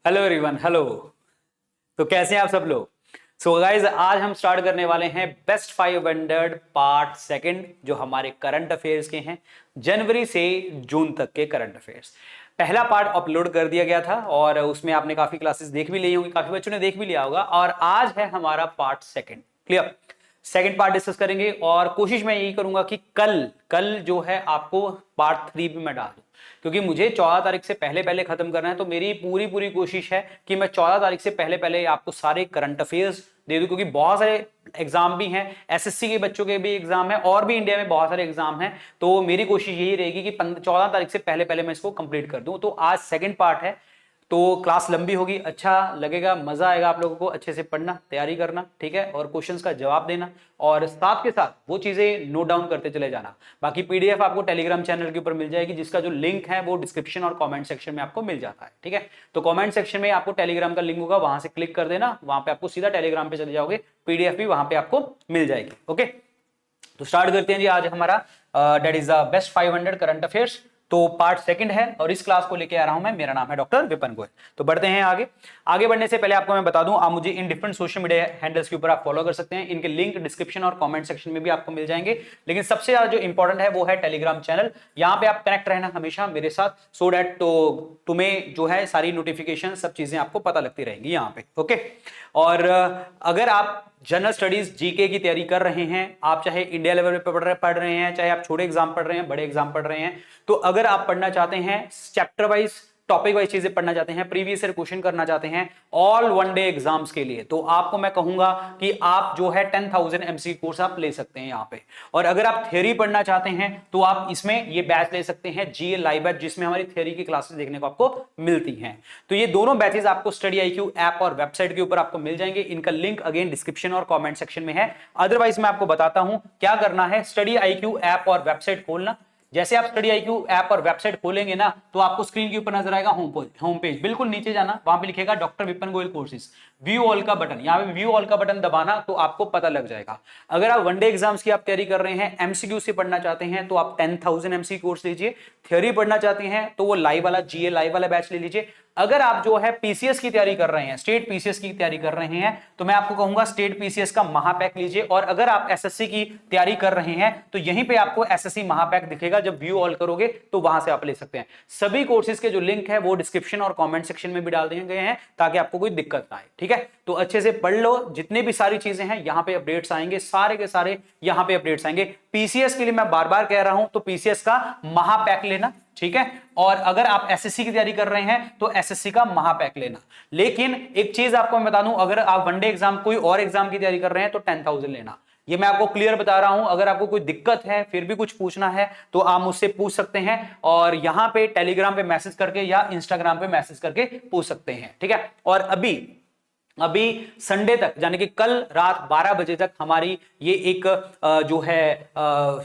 Hello everyone, hello. तो कैसे हैं आप सब लोग? सो गाइज, आज हम स्टार्ट करने वाले हैं बेस्ट 500 पार्ट सेकंड, जो हमारे करंट अफेयर्स के हैं, जनवरी से जून तक के करंट अफेयर्स। पहला पार्ट अपलोड कर दिया गया था और उसमें आपने काफी क्लासेस देख भी ली होंगी, काफी बच्चों ने देख भी लिया होगा। और आज है हमारा part second. Clear? Second part discuss करेंगे और कोशिश मैं यही करूंगा कि कल कल जो है आपको पार्ट 3 भी मैं डाल दूं, क्योंकि मुझे 14 तारीख से पहले पहले खत्म करना है। तो मेरी पूरी पूरी कोशिश है कि मैं 14 तारीख से पहले पहले आपको सारे करंट अफेयर्स दे दूं, क्योंकि बहुत सारे एग्जाम भी हैं, एसएससी के बच्चों के भी एग्जाम है और भी इंडिया में बहुत सारे एग्जाम हैं। तो मेरी कोशिश यही रहेगी कि 14 तारीख से पहले पहले मैं इसको कंप्लीट कर दूं। तो आज सेकंड पार्ट है, तो क्लास लंबी होगी, अच्छा लगेगा, मजा आएगा आप लोगों को। अच्छे से पढ़ना, तैयारी करना, ठीक है, और क्वेश्चंस का जवाब देना और साथ के साथ वो चीजें नोट डाउन करते चले जाना। बाकी पीडीएफ आपको टेलीग्राम चैनल के ऊपर मिल जाएगी, जिसका जो लिंक है वो डिस्क्रिप्शन और कमेंट सेक्शन में आपको मिल जाता है, ठीक है। तो कमेंट सेक्शन में आपको टेलीग्राम का लिंक होगा, वहां से क्लिक कर देना, वहां पे आपको सीधा टेलीग्राम पे चले जाओगे, पीडीएफ भी वहां पे आपको मिल जाएगी। ओके, तो स्टार्ट करते हैं जी। आज हमारा that is the best 500 current affairs, तो पार्ट सेकंड है और इस क्लास को लेके आ रहा हूं मैं। मेरा नाम है डॉक्टर विपिन गोयल। तो बढ़ते हैं आगे। आगे बढ़ने से पहले आपको मैं बता दूं, आप मुझे in different social media handles के ऊपर आप फॉलो कर सकते हैं। इनके लिंक डिस्क्रिप्शन और कमेंट सेक्शन में भी आपको मिल जाएंगे। लेकिन सबसे ज्यादा जो इंपॉर्टेंट है वो है टेलीग्राम चैनल। यहां पे आप कनेक्ट रहना हमेशा मेरे साथ, सो दैट तो तुम्हें जो है सारी नोटिफिकेशन सब चीजें आपको पता लगती रहेंगी यहाँ पे। ओके, और अगर आप जनरल स्टडीज जीके की तैयारी कर रहे हैं, आप चाहे इंडिया लेवल पे पढ़ रहे हैं, चाहे आप छोटे एग्जाम पढ़ रहे हैं, बड़े एग्जाम पढ़ रहे हैं, तो अगर आप पढ़ना चाहते हैं चैप्टर वाइज, टॉपिक वाइज चीजें पढ़ना चाहते हैं, प्रीवियस ईयर क्वेश्चन करना चाहते हैं ऑल वन डे एग्जाम्स के लिए, तो आपको मैं कहूंगा कि आप जो है 10,000 एमसी कोर्स आप ले सकते हैं यहाँ पे। और अगर आप थ्योरी पढ़ना चाहते हैं तो आप इसमें ये बैच ले सकते हैं, जीए लाइव बैच, जिसमें हमारी थ्योरी की क्लासेस देखने को आपको मिलती हैं। तो ये दोनों बैचेस आपको स्टडी आईक्यू ऐप और वेबसाइट के ऊपर आपको मिल जाएंगे। इनका लिंक अगेन डिस्क्रिप्शन और कॉमेंट सेक्शन में है। अदरवाइज मैं आपको बताता हूं क्या करना है। स्टडी आईक्यू ऐप और वेबसाइट खोलना, जैसे आप स्टडी आईक्यू ऐप और वेबसाइट खोलेंगे ना, तो आपको स्क्रीन के ऊपर नजर आएगा होम पेज। बिल्कुल नीचे जाना, वहां पे लिखेगा doctor Vipin Goyal courses, view all का बटन, यहाँ पे व्यू ऑल का बटन दबाना, तो आपको पता लग जाएगा। अगर आप वनडे एग्जाम्स की आप तैयारी कर रहे हैं, एमसीक्यू से पढ़ना चाहते हैं, तो आप 10,000 एमसी कोर्स लीजिए। थ्योरी पढ़ना चाहते हैं तो वो लाइव वाला जीए लाइव वाला बैच ले लीजिए। अगर आप जो है पीसीएस की तैयारी कर रहे हैं, स्टेट पीसीएस की तैयारी कर रहे हैं, तो मैं आपको कहूंगा स्टेट पीसीएस का महापैक लीजिए। और अगर आप एसएससी की तैयारी कर रहे हैं तो यहीं पे आपको एसएससी महापैक दिखेगा, जब व्यू ऑल करोगे तो वहां से आप ले सकते हैं। सभी कोर्सेज के जो लिंक है वो डिस्क्रिप्शन और कमेंट सेक्शन में भी डाल दिए गए हैं, ताकि आपको कोई दिक्कत ना आए, ठीक है। तो अच्छे से पढ़ लो, जितने भी सारी चीजें हैं यहाँ पे अपडेट्स आएंगे, सारे के सारे यहाँ पे अपडेट्स आएंगे। पीसीएस के लिए मैं बार बार कह रहा हूं, तो पीसीएस का महापैक लेना, ठीक है। और अगर आप एसएससी की तैयारी कर रहे हैं तो एसएससी का महापैक लेना। लेकिन एक चीज आपको मैं बता दूं, अगर आप वनडे एग्जाम कोई और एग्जाम की तैयारी कर रहे हैं तो 10,000 लेना। ये मैं आपको क्लियर बता रहा हूं। अगर आपको कोई दिक्कत है, फिर भी कुछ पूछना है, तो आप मुझसे पूछ सकते हैं, और यहां पे टेलीग्राम पे मैसेज करके या इंस्टाग्राम पे मैसेज करके पूछ सकते हैं, ठीक है। और अभी संडे तक, यानी कि कल रात 12 बजे तक हमारी ये एक जो है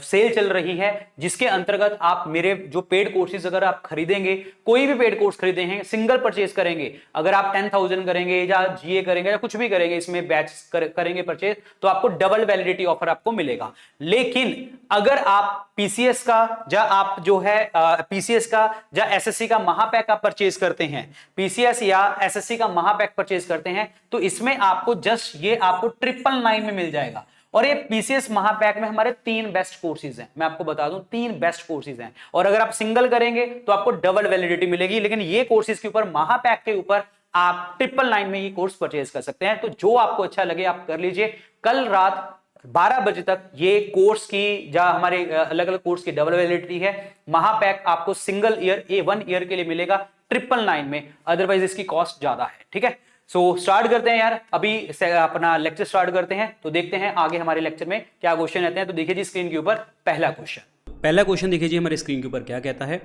सेल चल रही है, जिसके अंतर्गत आप मेरे जो पेड कोर्सेज अगर आप खरीदेंगे, कोई भी पेड कोर्स खरीदे हैं, सिंगल परचेज करेंगे, अगर आप 10,000 करेंगे या जीए करेंगे या कुछ भी करेंगे, इसमें बैच करेंगे परचेज, तो आपको डबल वैलिडिटी ऑफर आपको मिलेगा। लेकिन अगर आप पीसीएस का या आप जो है पीसीएस का या एसएससी का महापैक आप परचेज करते हैं, पीसीएस या एसएससी का महापैक परचेज करते हैं, तो इसमें आपको जस्ट ये आपको 999 में मिल जाएगा। और ये पीसीएस महापैक में हमारे 3 बेस्ट कोर्सेज हैं, मैं आपको बता दूं 3 बेस्ट कोर्सेज हैं। और अगर आप सिंगल करेंगे तो आपको डबल वैलिडिटी मिलेगी। लेकिन ये कोर्सेज के ऊपर, महापैक के ऊपर, आप 999 में ये कोर्स परचेज कर सकते हैं। तो जो आपको अच्छा लगे आप कर लीजिए। कल रात 12 बजे तक ये कोर्स की, जहां हमारे अलग अलग कोर्स की डबल वैलिडिटी है, महापैक आपको सिंगल ईयर 1 ईयर के लिए मिलेगा 999 में। अदरवाइज इसकी कॉस्ट ज्यादा है, ठीक है। सो स्टार्ट करते हैं यार, अभी अपना लेक्चर स्टार्ट करते हैं। तो देखते हैं आगे हमारे लेक्चर में क्या क्वेश्चन रहते हैं। तो देखिए जी स्क्रीन के ऊपर पहला क्वेश्चन देखिए जी हमारे स्क्रीन के ऊपर क्या कहता है।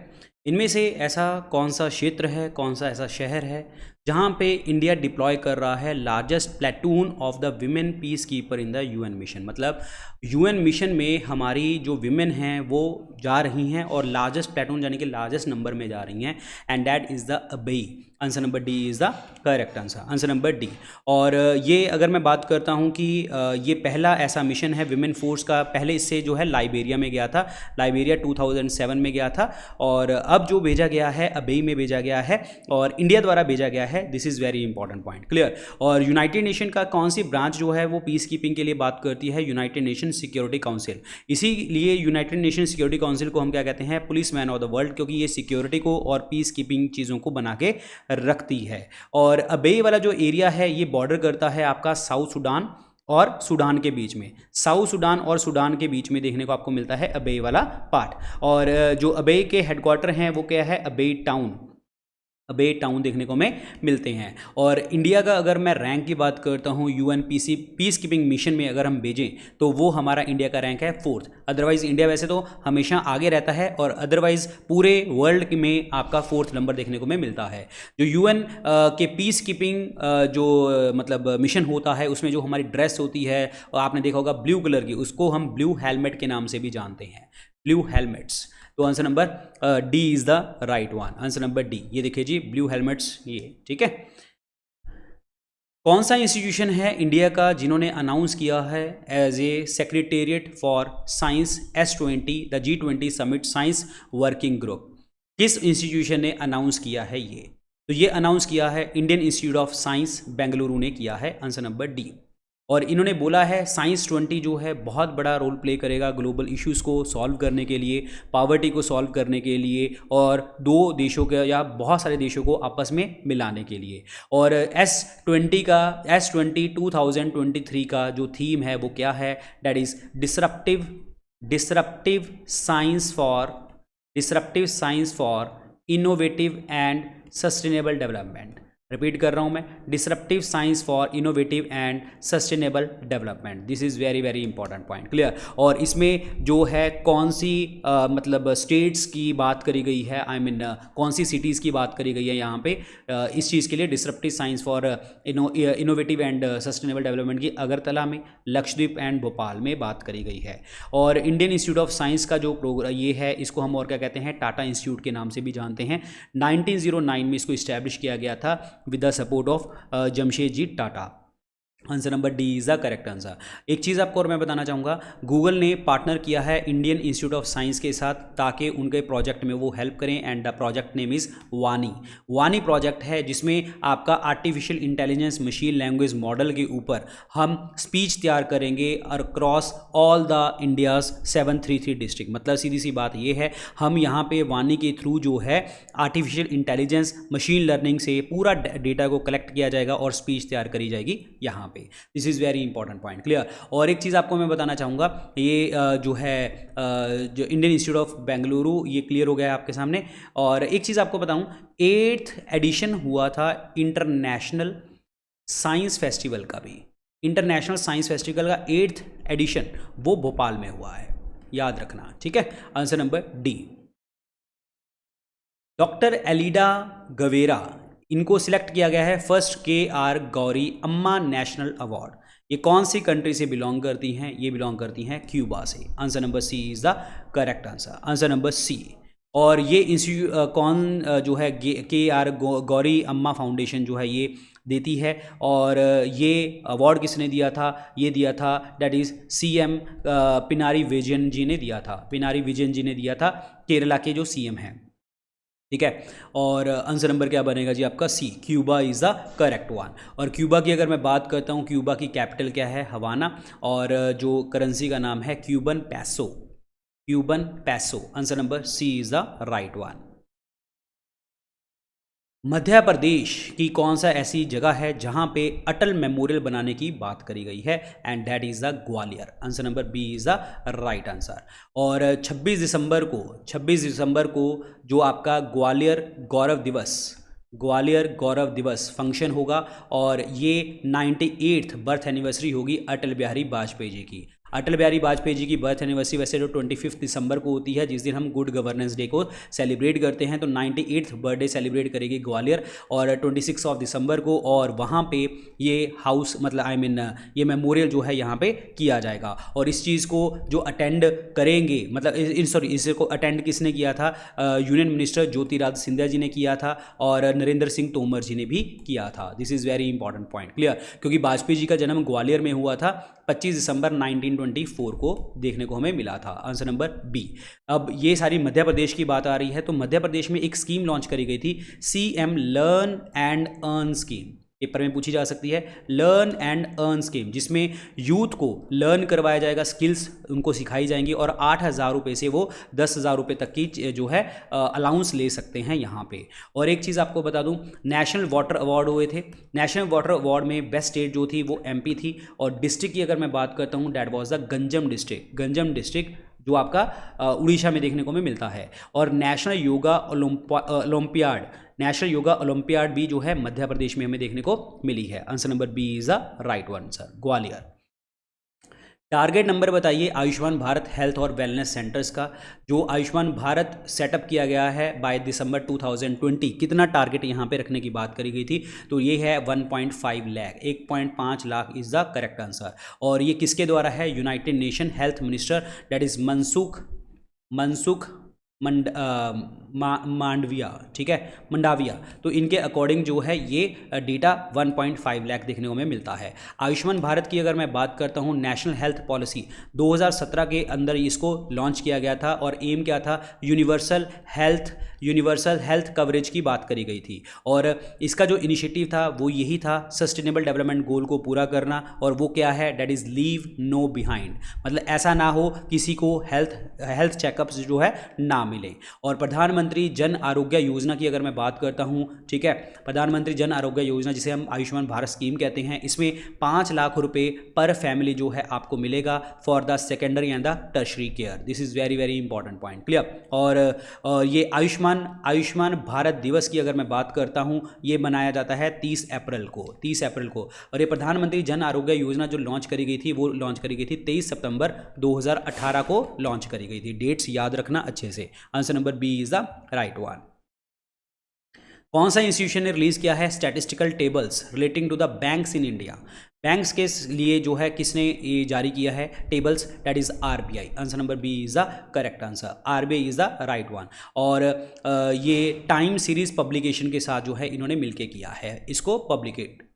इनमें से ऐसा कौन सा क्षेत्र है, कौन सा ऐसा शहर है जहां पे इंडिया डिप्लॉय कर रहा है largest platoon of the women piece keeper in the UN mission. मतलब यूएन मिशन में हमारी जो विमेन हैं वो जा रही हैं और लार्जेस्ट प्लेटून यानी कि लार्जेस्ट नंबर में जा रही हैं, एंड दैट इज़ द अबई। Answer number D is the correct answer, answer number D. और ये अगर मैं बात करता हूँ कि ये पहला ऐसा मिशन है विमेन फोर्स का, पहले इससे जो है लाइबेरिया में गया था, लाइबेरिया 2007 में गया था, और अब जो भेजा गया है अबेई में भेजा गया है और इंडिया द्वारा भेजा गया है। This is very important point, clear. और यूनाइटेड नेशन का कौन सी ब्रांच जो है वो पीस कीपिंग के लिए बात करती है? United nation security council. इसीलिए यूनाइटेड नेशन सिक्योरिटी काउंसिल को हम क्या कहते हैं? Police man of the world, क्योंकि ये सिक्योरिटी को और पीस कीपिंग चीज़ों को बना के रखती है। और अबेई वाला जो एरिया है ये बॉर्डर करता है आपका साउथ सूडान और सूडान के बीच में, साउथ सूडान और सूडान के बीच में देखने को आपको मिलता है अबेई वाला पार्ट। और जो अबेई के हेडक्वार्टर हैं वो क्या है? अबेई टाउन, अबेई टाउन देखने को हमें मिलते हैं। और इंडिया का अगर मैं रैंक की बात करता हूँ यूएनपीसी पीस कीपिंग मिशन में अगर हम भेजें तो वो हमारा इंडिया का रैंक है 4th। अदरवाइज इंडिया वैसे तो हमेशा आगे रहता है और अदरवाइज पूरे वर्ल्ड में आपका 4th नंबर देखने को हमें मिलता है। जो यूएन के पीस कीपिंग जो मतलब मिशन होता है उसमें जो हमारी ड्रेस होती है, आपने देखा होगा ब्लू कलर की, उसको हम ब्लू हेलमेट के नाम से भी जानते हैं, ब्लू हेलमेट्स। तो answer number D is the right one, answer number D. ये देखिए जी ब्लू हेलमेट्स, ये ठीक है। कौन सा इंस्टीट्यूशन है इंडिया का जिन्होंने अनाउंस किया है as a secretariat for science S20 the G20 summit science working group? किस इंस्टीट्यूशन ने अनाउंस किया है ये? तो ये अनाउंस किया है Indian Institute of Science Bengaluru ने किया है, आंसर नंबर डी। और इन्होंने बोला है साइंस 20 जो है बहुत बड़ा रोल प्ले करेगा ग्लोबल इश्यूज़ को सॉल्व करने के लिए, पावर्टी को सॉल्व करने के लिए, और दो देशों के या बहुत सारे देशों को आपस में मिलाने के लिए। और S20 2023 का जो थीम है वो क्या है? That is disruptive science for innovative and sustainable development. Repeat कर रहा हूं मैं, disruptive science for innovative and sustainable development. This is very very important point, clear. और इसमें जो है कौन सी मतलब स्टेट्स की बात करी गई है, आई मीन कौन सी सिटीज़ की बात करी गई है यहाँ पे इस चीज़ के लिए? Disruptive science for innovative and sustainable development की अगरतला में, लक्षद्वीप एंड भोपाल में बात करी गई है। और इंडियन इंस्टीट्यूट ऑफ साइंस का जो प्रोग्राम ये है, इसको हम और क्या कहते हैं? टाटा इंस्टीट्यूट के नाम से भी जानते हैं। 1909 में इसको इस्टेब्लिश किया गया था with the support of Jamshedji Tata। Answer number D is the correct answer. एक चीज़ आपको और मैं बताना चाहूँगा, गूगल ने पार्टनर किया है इंडियन इंस्टीट्यूट ऑफ साइंस के साथ ताकि उनके प्रोजेक्ट में वो हेल्प करें, and the project name is वानी। वानी प्रोजेक्ट है जिसमें आपका artificial intelligence machine language model के ऊपर हम स्पीच तैयार करेंगे across all the India's 733 district. मतलब सीधी सी बात ये है, हम यहाँ पे वानी के थ्रू जो है आर्टिफिशियल इंटेलिजेंस मशीन लर्निंग से पूरा डेटा को कलेक्ट किया जाएगा और स्पीच तैयार करी जाएगी यहाँ। This is very important point, clear. और एक चीज़ आपको मैं बताना चाहूँगा, ये जो है जो इंडियन इंस्टीट्यूट ऑफ बेंगलुरु, ये क्लियर हो गया है आपके सामने। और एक चीज़ आपको बताऊँ, 8th एडिशन हुआ था इंटरनेशनल साइंस फेस्टिवल का भी, इंटरनेशनल साइंस फेस्टिवल का 8th एडिशन वो भोपाल में हुआ है, याद रखना, ठीक है। Answer number D. Doctor Aleida Guevara, इनको सिलेक्ट किया गया है फर्स्ट KR गौरी अम्मा नेशनल अवार्ड। ये कौन सी कंट्री से बिलोंग करती हैं? ये बिलोंग करती हैं क्यूबा से। Answer number C is the correct answer, answer number C. और ये इंस्टीट्यूट कौन जो है KR गौरी अम्मा फाउंडेशन जो है ये देती है, और ये अवार्ड किसने दिया था? ये दिया था that is CM Pinarayi Vijayan ji ने दिया था, पिनारी विजयन जी ने दिया था, केरला के जो CM हैं, ठीक है। और आंसर नंबर क्या बनेगा जी आपका? C, Cuba is the correct one. और क्यूबा की अगर मैं बात करता हूँ, क्यूबा की कैपिटल क्या है? हवाना, और जो करेंसी का नाम है Cuban peso, Cuban peso. Answer number C is the right one. Madhya Pradesh की कौन सा ऐसी जगह है जहां पे अटल मेमोरियल बनाने की बात करी गई है? And that is the Gwalior. Answer number B is the right answer. और 26 दिसंबर को जो आपका ग्वालियर गौरव दिवस फंक्शन होगा, और ये 98th बर्थ एनिवर्सरी होगी अटल बिहारी वाजपेयी जी की। अटल बिहारी वाजपेयी जी की बर्थ एनिवर्सरी वैसे जो 25 दिसंबर को होती है, जिस दिन हम गुड गवर्नेंस डे को सेलिब्रेट करते हैं, तो 98th बर्थडे सेलिब्रेट करेगी ग्वालियर और 26 ऑफ दिसंबर को, और वहाँ पे ये हाउस मतलब ये मेमोरियल जो है यहाँ पे किया जाएगा। और इस चीज़ को जो अटेंड करेंगे, मतलब सॉरी इसको अटेंड किसने किया था, यूनियन मिनिस्टर ज्योतिरादित्य सिंधिया जी ने किया था और नरेंद्र सिंह तोमर जी ने भी किया था। This is very important point, clear, क्योंकि वाजपेयी जी का जन्म ग्वालियर में हुआ था 25 दिसंबर 1924 को देखने को हमें मिला था। Answer number B. अब ये सारी मध्य प्रदेश की बात आ रही है, तो मध्य प्रदेश में एक स्कीम लॉन्च करी गई थी, CM learn and earn scheme, paper में पूछी जा सकती है, लर्न एंड अर्न स्कीम, जिसमें यूथ को लर्न करवाया जाएगा, स्किल्स उनको सिखाई जाएंगी और 8,000 रुपये से वो 10,000 रुपये तक की जो है अलाउंस ले सकते हैं यहाँ पे। और एक चीज़ आपको बता दूँ, नेशनल वाटर अवार्ड हुए थे, नेशनल वाटर अवार्ड में बेस्ट स्टेट जो थी वो MP थी, और डिस्ट्रिक्ट की अगर मैं बात करता हूँ that was the Ganjam district, Ganjam district जो आपका उड़ीसा में देखने को हमें मिलता है। और national yoga olympiad, national yoga olympiad भी जो है मध्य प्रदेश में हमें देखने को मिली है। Answer number B is the right one sir, Gwalior. Target number बताइए आयुष्मान भारत हेल्थ और वेलनेस सेंटर्स का, जो आयुष्मान भारत सेटअप किया गया है बाय दिसंबर 2020, कितना टारगेट यहाँ पे रखने की बात करी गई थी, तो ये है 1.5 lakh, 1.5 lakh is the correct answer. और ये किसके द्वारा है, United nation health minister that is Mansukh Mandaviya, ठीक है, मंडाविया, तो इनके अकॉर्डिंग जो है ये डेटा 1.5 लाख देखने को हमें मिलता है। आयुष्मान भारत की अगर मैं बात करता हूँ, नेशनल हेल्थ पॉलिसी 2017 के अंदर इसको लॉन्च किया गया था, और एम क्या था, यूनिवर्सल हेल्थ कवरेज की बात करी गई थी। और इसका जो इनिशिएटिव था वो यही था, सस्टेनेबल डेवलपमेंट गोल को पूरा करना, और वो क्या है, that is leave know behind, मतलब ऐसा ना हो किसी को हेल्थ चेकअप्स जो है ना मिले। और प्रधानमंत्री जन आरोग्य योजना की अगर मैं बात करता हूं, ठीक है, प्रधानमंत्री जन आरोग्य योजना जिसे हम आयुष्मान भारत स्कीम कहते हैं, इसमें 5 लाख रुपए पर फैमिली जो है आपको मिलेगा for the secondary and the tertiary care. This is very very important point, clear. और ये आयुष्मान भारत दिवस की अगर मैं बात करता हूं, ये मनाया जाता है 30 अप्रैल को। और ये प्रधानमंत्री जन आरोग्य योजना जो लॉन्च करी गई थी, वो लॉन्च करी गई थी 23 सितंबर 2018 को लॉन्च करी गई थी। डेट्स याद रखना अच्छे से। Answer number B is the right one. कौन सा इंस्टीट्यूशन ने रिलीज किया है statistical tables relating to the banks in India? Banks के लिए जो है किसने ये जारी किया है tables, that is RBI। Answer number B is the correct answer, RBI is the right one. और ये टाइम सीरीज पब्लिकेशन के साथ जो है इन्होंने मिलके किया है इसको पब्लिकेट,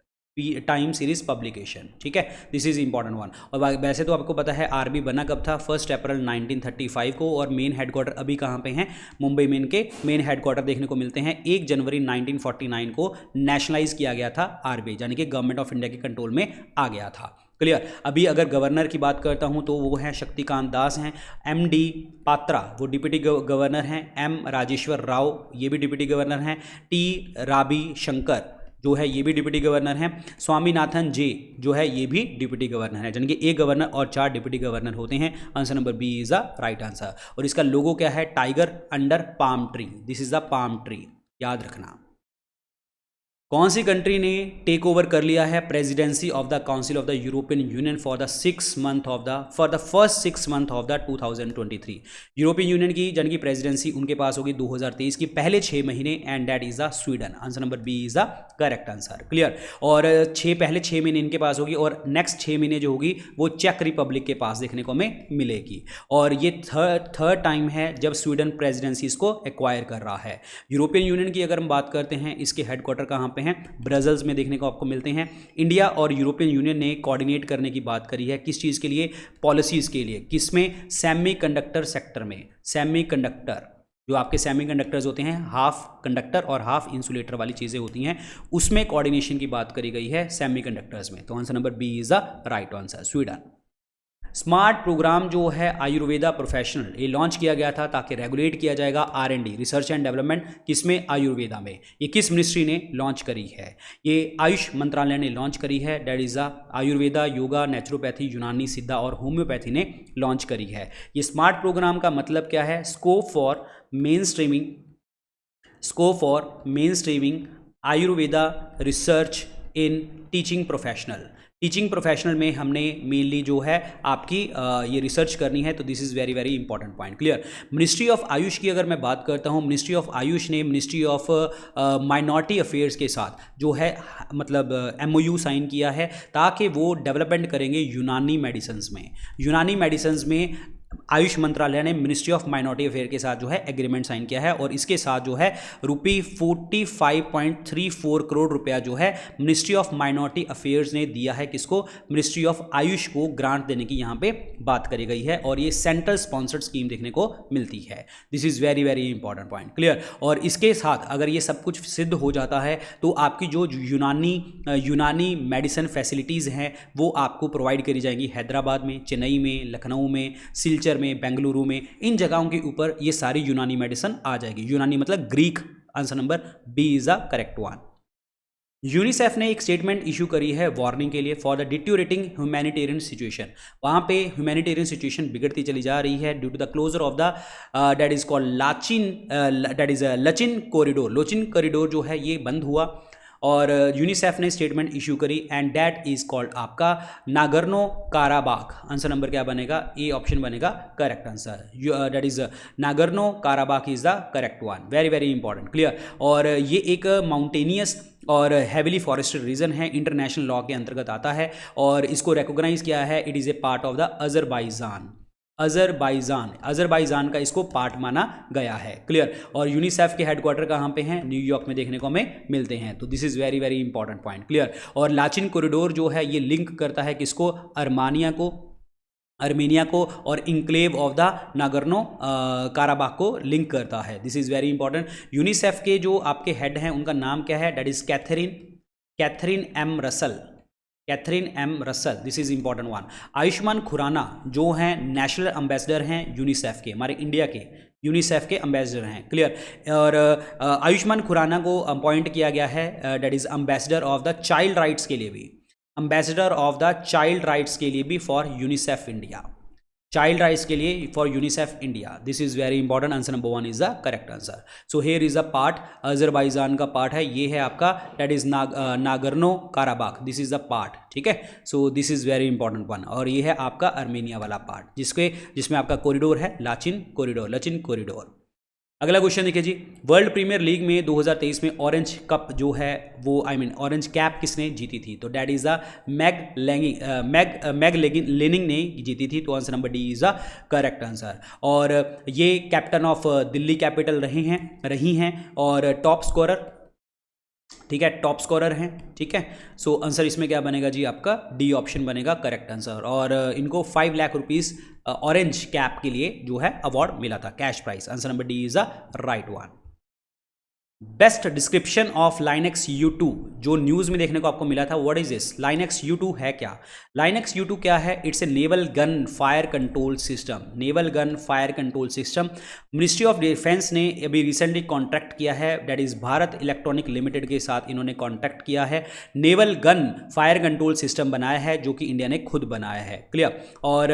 टाइम सीरीज पब्लिकेशन, ठीक है, दिस इज इंपॉर्टेंट वन। और वैसे तो आपको पता है RBI बना कब था, 1 अप्रैल 1935 को, और मेन हेडक्वार्टर अभी कहाँ पे हैं, मुंबई में इनके मेन हेडक्वार्टर देखने को मिलते हैं। 1 जनवरी 1949 को नेशनलाइज किया गया था RBI, यानी कि गवर्नमेंट ऑफ इंडिया के कंट्रोल में आ गया था, क्लियर। अभी अगर गवर्नर की बात करता हूं तो वो हैं शक्तिकांत दास हैं, MD पात्रा वो डिप्टी गवर्नर हैं, M राजेश्वर राव ये भी डिप्टी गवर्नर हैं, T राबी शंकर जो है ये भी डिप्टी गवर्नर हैं, स्वामीनाथन जे जो है ये भी डिप्टी गवर्नर है, यानी कि 1 गवर्नर और 4 डिप्टी गवर्नर होते हैं। Answer number B is the right answer. और इसका लोगो क्या है, tiger under palm tree, this is the palm tree, याद रखना। कौन सी कंट्री ने टेक ओवर कर लिया है presidency of the council of the European Union for the first 6 month of the 2023? European Union की यानी कि प्रेसिडेंसी उनके पास होगी 2023 की पहले 6 महीने, and that is the Sweden. Answer number B is the correct answer, clear. और पहले 6 महीने इनके पास होगी, और नेक्स्ट 6 महीने जो होगी वो चेक रिपब्लिक के पास देखने को हमें मिलेगी। और ये थर्ड टाइम है जब स्वीडन प्रेसिडेंसी इसको एक्वायर कर रहा है। यूरोपियन यूनियन की अगर हम बात करते हैं, इसके हेडक्वार्टर कहाँ हैं, ब्रसेल्स में देखने को आपको मिलते हैं। इंडिया और यूरोपियन यूनियन ने कोऑर्डिनेट करने की बात करी है, किस चीज़ के लिए, पॉलिसीज़ के लिए, किसमें, सेमीकंडक्टर सेक्टर में। सेमीकंडक्टर जो आपके सेमीकंडक्टर्स होते हैं, हाफ कंडक्टर और हाफ इंसुलेटर वाली चीज़ें होती हैं, उसमें कोऑर्डिनेशन की बात करी गई है सेमीकंडक्टर्स में। तो answer number B is the right answer, Sweden. Smart programme जो है आयुर्वेदा प्रोफेशनल, ये लॉन्च किया गया था ताकि रेगुलेट किया जाएगा R&D, रिसर्च एंड डेवलपमेंट, किसमें, आयुर्वेदा में। ये किस मिनिस्ट्री ने लॉन्च करी है, ये आयुष मंत्रालय ने लॉन्च करी है, that is Ayurveda, yoga, naturopathy, यूनानी, सिद्धा और होम्योपैथी ने लॉन्च करी है। ये स्मार्ट प्रोग्राम का मतलब क्या है, scope for main streaming Ayurveda research in teaching professional. Teaching professional में हमने मेनली जो है आपकी ये रिसर्च करनी है, तो this is very very important point. Clear. Ministry of Ayush की अगर मैं बात करता हूँ, मिनिस्ट्री ऑफ आयुष ने मिनिस्ट्री ऑफ माइनॉरिटी अफेयर्स के साथ जो है मतलब MOU साइन किया है ताकि वो डेवलपमेंट करेंगे यूनानी मेडिसिन्स में। यूनानी मेडिसिन्स में आयुष मंत्रालय ने मिनिस्ट्री ऑफ माइनॉरिटी अफेयर के साथ जो है एग्रीमेंट साइन किया है और इसके साथ जो है ₹45.34 करोड़ रुपया जो है मिनिस्ट्री ऑफ माइनॉरिटी अफेयर्स ने दिया है किसको, मिनिस्ट्री ऑफ आयुष को ग्रांट देने की यहाँ पे बात करी गई है और ये सेंट्रल स्पॉन्सर्ड स्कीम देखने को मिलती है। This is very very important point. Clear. और इसके साथ अगर ये सब कुछ सिद्ध हो जाता है तो आपकी जो यूनानी मेडिसिन फैसिलिटीज़ हैं वो आपको प्रोवाइड करी जाएंगी हैदराबाद में, चेन्नई में, लखनऊ में, सिलचर में, बेंगलुरु में, इन जगहों के ऊपर ये सारी यूनानी मेडिसिन आ जाएगी। यूनानी मतलब Greek. Answer number B is the correct one. UNICEF ने एक स्टेटमेंट इशू करी है वार्निंग के लिए for the deteriorating humanitarian situation. वहाँ पे ह्यूमैनिटेरियन सिचुएशन बिगड़ती चली जा रही है due to the closure of the that is called Lachin corridor. Lachin corridor जो है ये बंद हुआ और यूनिसेफ ने स्टेटमेंट इशू करी एंड दैट इज कॉल्ड आपका नागर्नो काराबाख। आंसर नंबर क्या बनेगा, ए ऑप्शन बनेगा correct answer. That is Nagorno Karabakh is the correct one. Very very important. Clear. और ये एक माउंटेनियस और हैविली फॉरेस्टेड रीजन है, इंटरनेशनल लॉ के अंतर्गत आता है और इसको रिकॉग्नाइज किया है। It is a part of the Azerbaijan का इसको पार्ट माना गया है। क्लियर। और यूनिसेफ के हेडक्वार्टर कहाँ पे हैं, न्यूयॉर्क में देखने को हमें मिलते हैं। तो this is very very important point. Clear. और लाचिन कॉरिडोर जो है ये लिंक करता है किसको, अर्मेनिया को और enclave of the Nagorno Karabakh को लिंक करता है। This is very important. UNICEF के जो आपके हेड हैं उनका नाम क्या है, that is Catherine M Russell. This is important one. Ayushman Khurrana जो हैं नेशनल एम्बेसडर हैं यूनिसेफ के, हमारे इंडिया के यूनिसेफ के एम्बेसडर हैं। क्लियर। और आयुष्मान खुराना को अपॉइंट किया गया है that is ambassador of the child rights के लिए भी, ambassador of the child rights के लिए भी for UNICEF India, child rights के लिए for UNICEF India. This is very important. Answer number one is the correct answer. So here is a part, Azerbaijan का part है, ये है आपका that is Nagorno Karabakh. This is the part. ठीक है। So this is very important one. और ये है आपका अर्मेनिया वाला पार्ट जिसमें आपका कॉरिडोर है लचिन कॉरिडोर। अगला क्वेश्चन देखिए जी, वर्ल्ड प्रीमियर लीग में 2023 में ऑरेंज कप जो है वो ऑरेंज कैप किसने जीती थी, तो that is the Meg Lanning ने जीती थी। तो answer number D is the correct answer. और ये कैप्टन ऑफ दिल्ली कैपिटल रही हैं और टॉप स्कोरर, ठीक है, टॉप स्कोरर हैं। ठीक है। सो आंसर इसमें क्या बनेगा जी, आपका डी ऑप्शन बनेगा करेक्ट आंसर। और इनको 5 लाख रुपीज़ ऑरेंज कैप के लिए जो है अवार्ड मिला था, cash price. Answer number D is the right one. Best description of Linux U2 जो न्यूज़ में देखने को आपको मिला था, what is this, Linux U2 है क्या? लाइनेक्स U2 क्या है? It's a naval gun fire control system. Naval gun fire control system ministry of defence ने अभी रिसेंटली कॉन्ट्रैक्ट किया है, that is Bharat electronic limited के साथ इन्होंने कॉन्ट्रैक्ट किया है, naval gun fire control system बनाया है जो कि इंडिया ने खुद बनाया है। क्लियर। और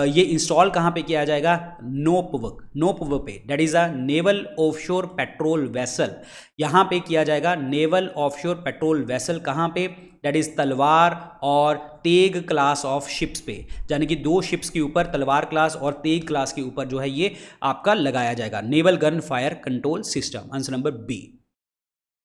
ये इंस्टॉल कहाँ पे किया जाएगा, नोपव पे, that is a naval offshore patrol vessel, यहां पे किया जाएगा नेवल ऑफशोर पेट्रोल वेसल। कहां पे, दैट इज तलवार और तेग क्लास ऑफ शिप्स पे, यानी कि 2 शिप्स के ऊपर तलवार क्लास और तेग क्लास के ऊपर जो है ये आपका लगाया जाएगा naval gun fire control system. Answer number B.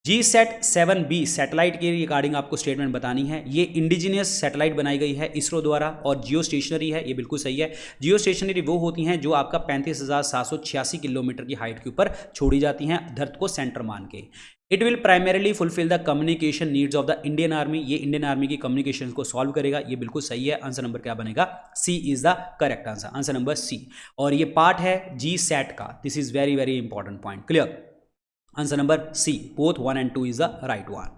GSAT-7B satellite के रिगार्डिंग आपको स्टेटमेंट बतानी है। ये इंडिजिनियस सैटेलाइट बनाई गई है इसरो द्वारा और जियो स्टेशनरी है, ये बिल्कुल सही है। जियो स्टेशनरी वो होती हैं जो आपका 35,786 किलोमीटर की हाइट के ऊपर छोड़ी जाती हैं धरती को सेंटर मान के। It will primarily fulfil the communication needs of the Indian army, ये इंडियन आर्मी की कम्युनिकेशन को सॉल्व करेगा, ये बिल्कुल सही है। आंसर नंबर क्या बनेगा, C is the correct answer. Answer number C. और ये पार्ट है GSAT का। This is very very important point. Clear. Answer number C, both 1 and 2 is the right one.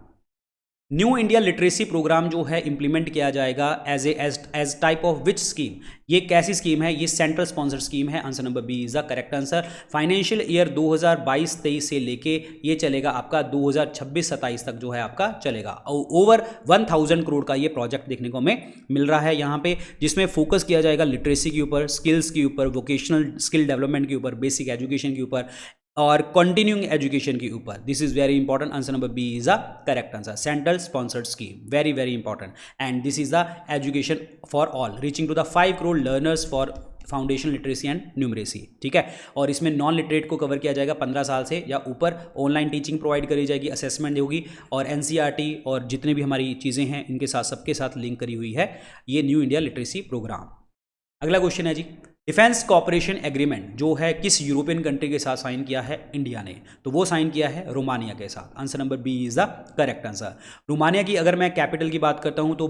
New India literacy programme जो है implement किया जाएगा as type of which scheme, ये कैसी स्कीम है, ये सेंट्रल स्पॉन्सर्ड स्कीम है। Answer number B is the correct answer. Financial year 2022-23 से लेके ये चलेगा आपका 2026-27 तक जो है आपका चलेगा। ओवर 1000 करोड़ का ये प्रोजेक्ट देखने को हमें मिल रहा है यहाँ पे, जिसमें फोकस किया जाएगा लिटरेसी के ऊपर, स्किल्स के ऊपर, वोकेशनल स्किल डेवलपमेंट के ऊपर, बेसिक एजुकेशन के ऊपर, और कंटिन्यूइंग एजुकेशन के ऊपर, this is very important, answer number B is the correct answer, central sponsored scheme, very very important, and this is the education for all reaching to the 5 crore learners for foundation literacy and numeracy, ठीक है। और इसमें non literate को cover किया जाएगा 15 साल से या ऊपर, ऑनलाइन टीचिंग प्रोवाइड करी जाएगी, असेसमेंट होगी, और एनसीईआरटी और जितने भी हमारी चीज़ें हैं इनके साथ सबके साथ लिंक करी हुई है ये न्यू इंडिया लिटरेसी प्रोग्राम। अगला क्वेश्चन है जी, डिफेंस कॉपरेशन एग्रीमेंट जो है किस यूरोपियन कंट्री के साथ साइन किया है इंडिया ने, तो वो साइन किया है रोमानिया के साथ, answer number B is the correct answer. Romania की अगर मैं कैपिटल की बात करता हूँ तो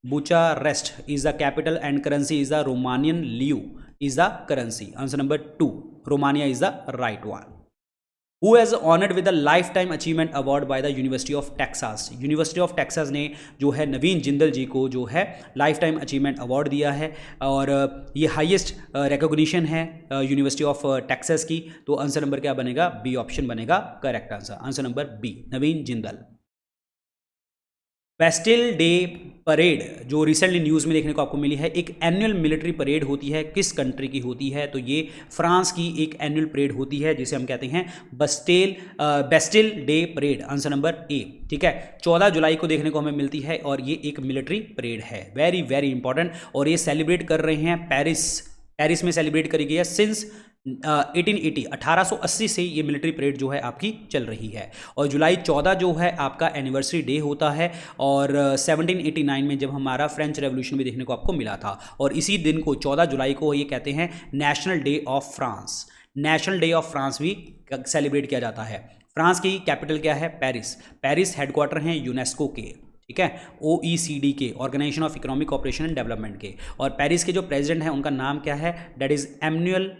Bucharest is the capital and currency is the Romanian leu is the currency, answer number 2, Romania is the right one. Who has honored with the lifetime achievement award by the University of Texas? University of Texas ने जो है नवीन जिंदल जी को जो है life time achievement award दिया है, और ये हाईएस्ट रिकॉग्निशन है यूनिवर्सिटी ऑफ टेक्सास की, तो आंसर नंबर क्या बनेगा, बी ऑप्शन बनेगा correct answer, answer number B, Naveen Jindal. Bastille day parade जो रिसेंटली न्यूज़ में देखने को आपको मिली है, एक एनुअल मिलिट्री परेड होती है, किस कंट्री की होती है, तो ये फ्रांस की एक एनुअल परेड होती है जिसे हम कहते हैं Bastille day parade, answer number ए, ठीक है। 14 जुलाई को देखने को हमें मिलती है और ये एक मिलिट्री परेड है, वेरी वेरी इंपॉर्टेंट, और ये सेलिब्रेट कर रहे हैं पेरिस में सेलिब्रेट करी गई है सिंस 1880 से ये मिलिट्री परेड जो है आपकी चल रही है, और जुलाई 14 जो है आपका एनिवर्सरी डे होता है, और 1789 में जब हमारा फ्रेंच रेवोल्यूशन भी देखने को आपको मिला था, और इसी दिन को 14 जुलाई को ये कहते हैं national day of France, national day of France भी सेलिब्रेट किया जाता है। फ्रांस की कैपिटल क्या है, पेरिस हेडक्वार्टर हैं यूनेस्को के, ठीक है, OECD के, organisation of economic cooperation and development के, और पेरिस के जो प्रेसिडेंट हैं उनका नाम क्या है, that is Emmanuel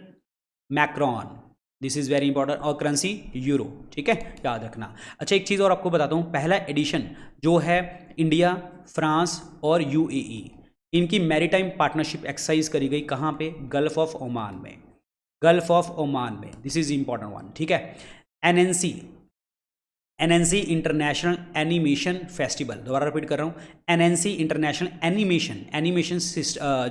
Macron, this is very important, और करेंसी यूरो, ठीक है, याद रखना। अच्छा एक चीज़ और आपको बताता हूँ, पहला एडिशन जो है इंडिया, फ्रांस और UAE इनकी मैरीटाइम पार्टनरशिप एक्सरसाइज करी गई कहाँ पे, गल्फ ऑफ ओमान में, गल्फ ऑफ ओमान में, दिस इज इंपॉर्टेंट वन, ठीक है। NNC इंटरनेशनल एनिमेशन फेस्टिवल, दोबारा रिपीट कर रहा हूँ, NNC इंटरनेशनल एनिमेशन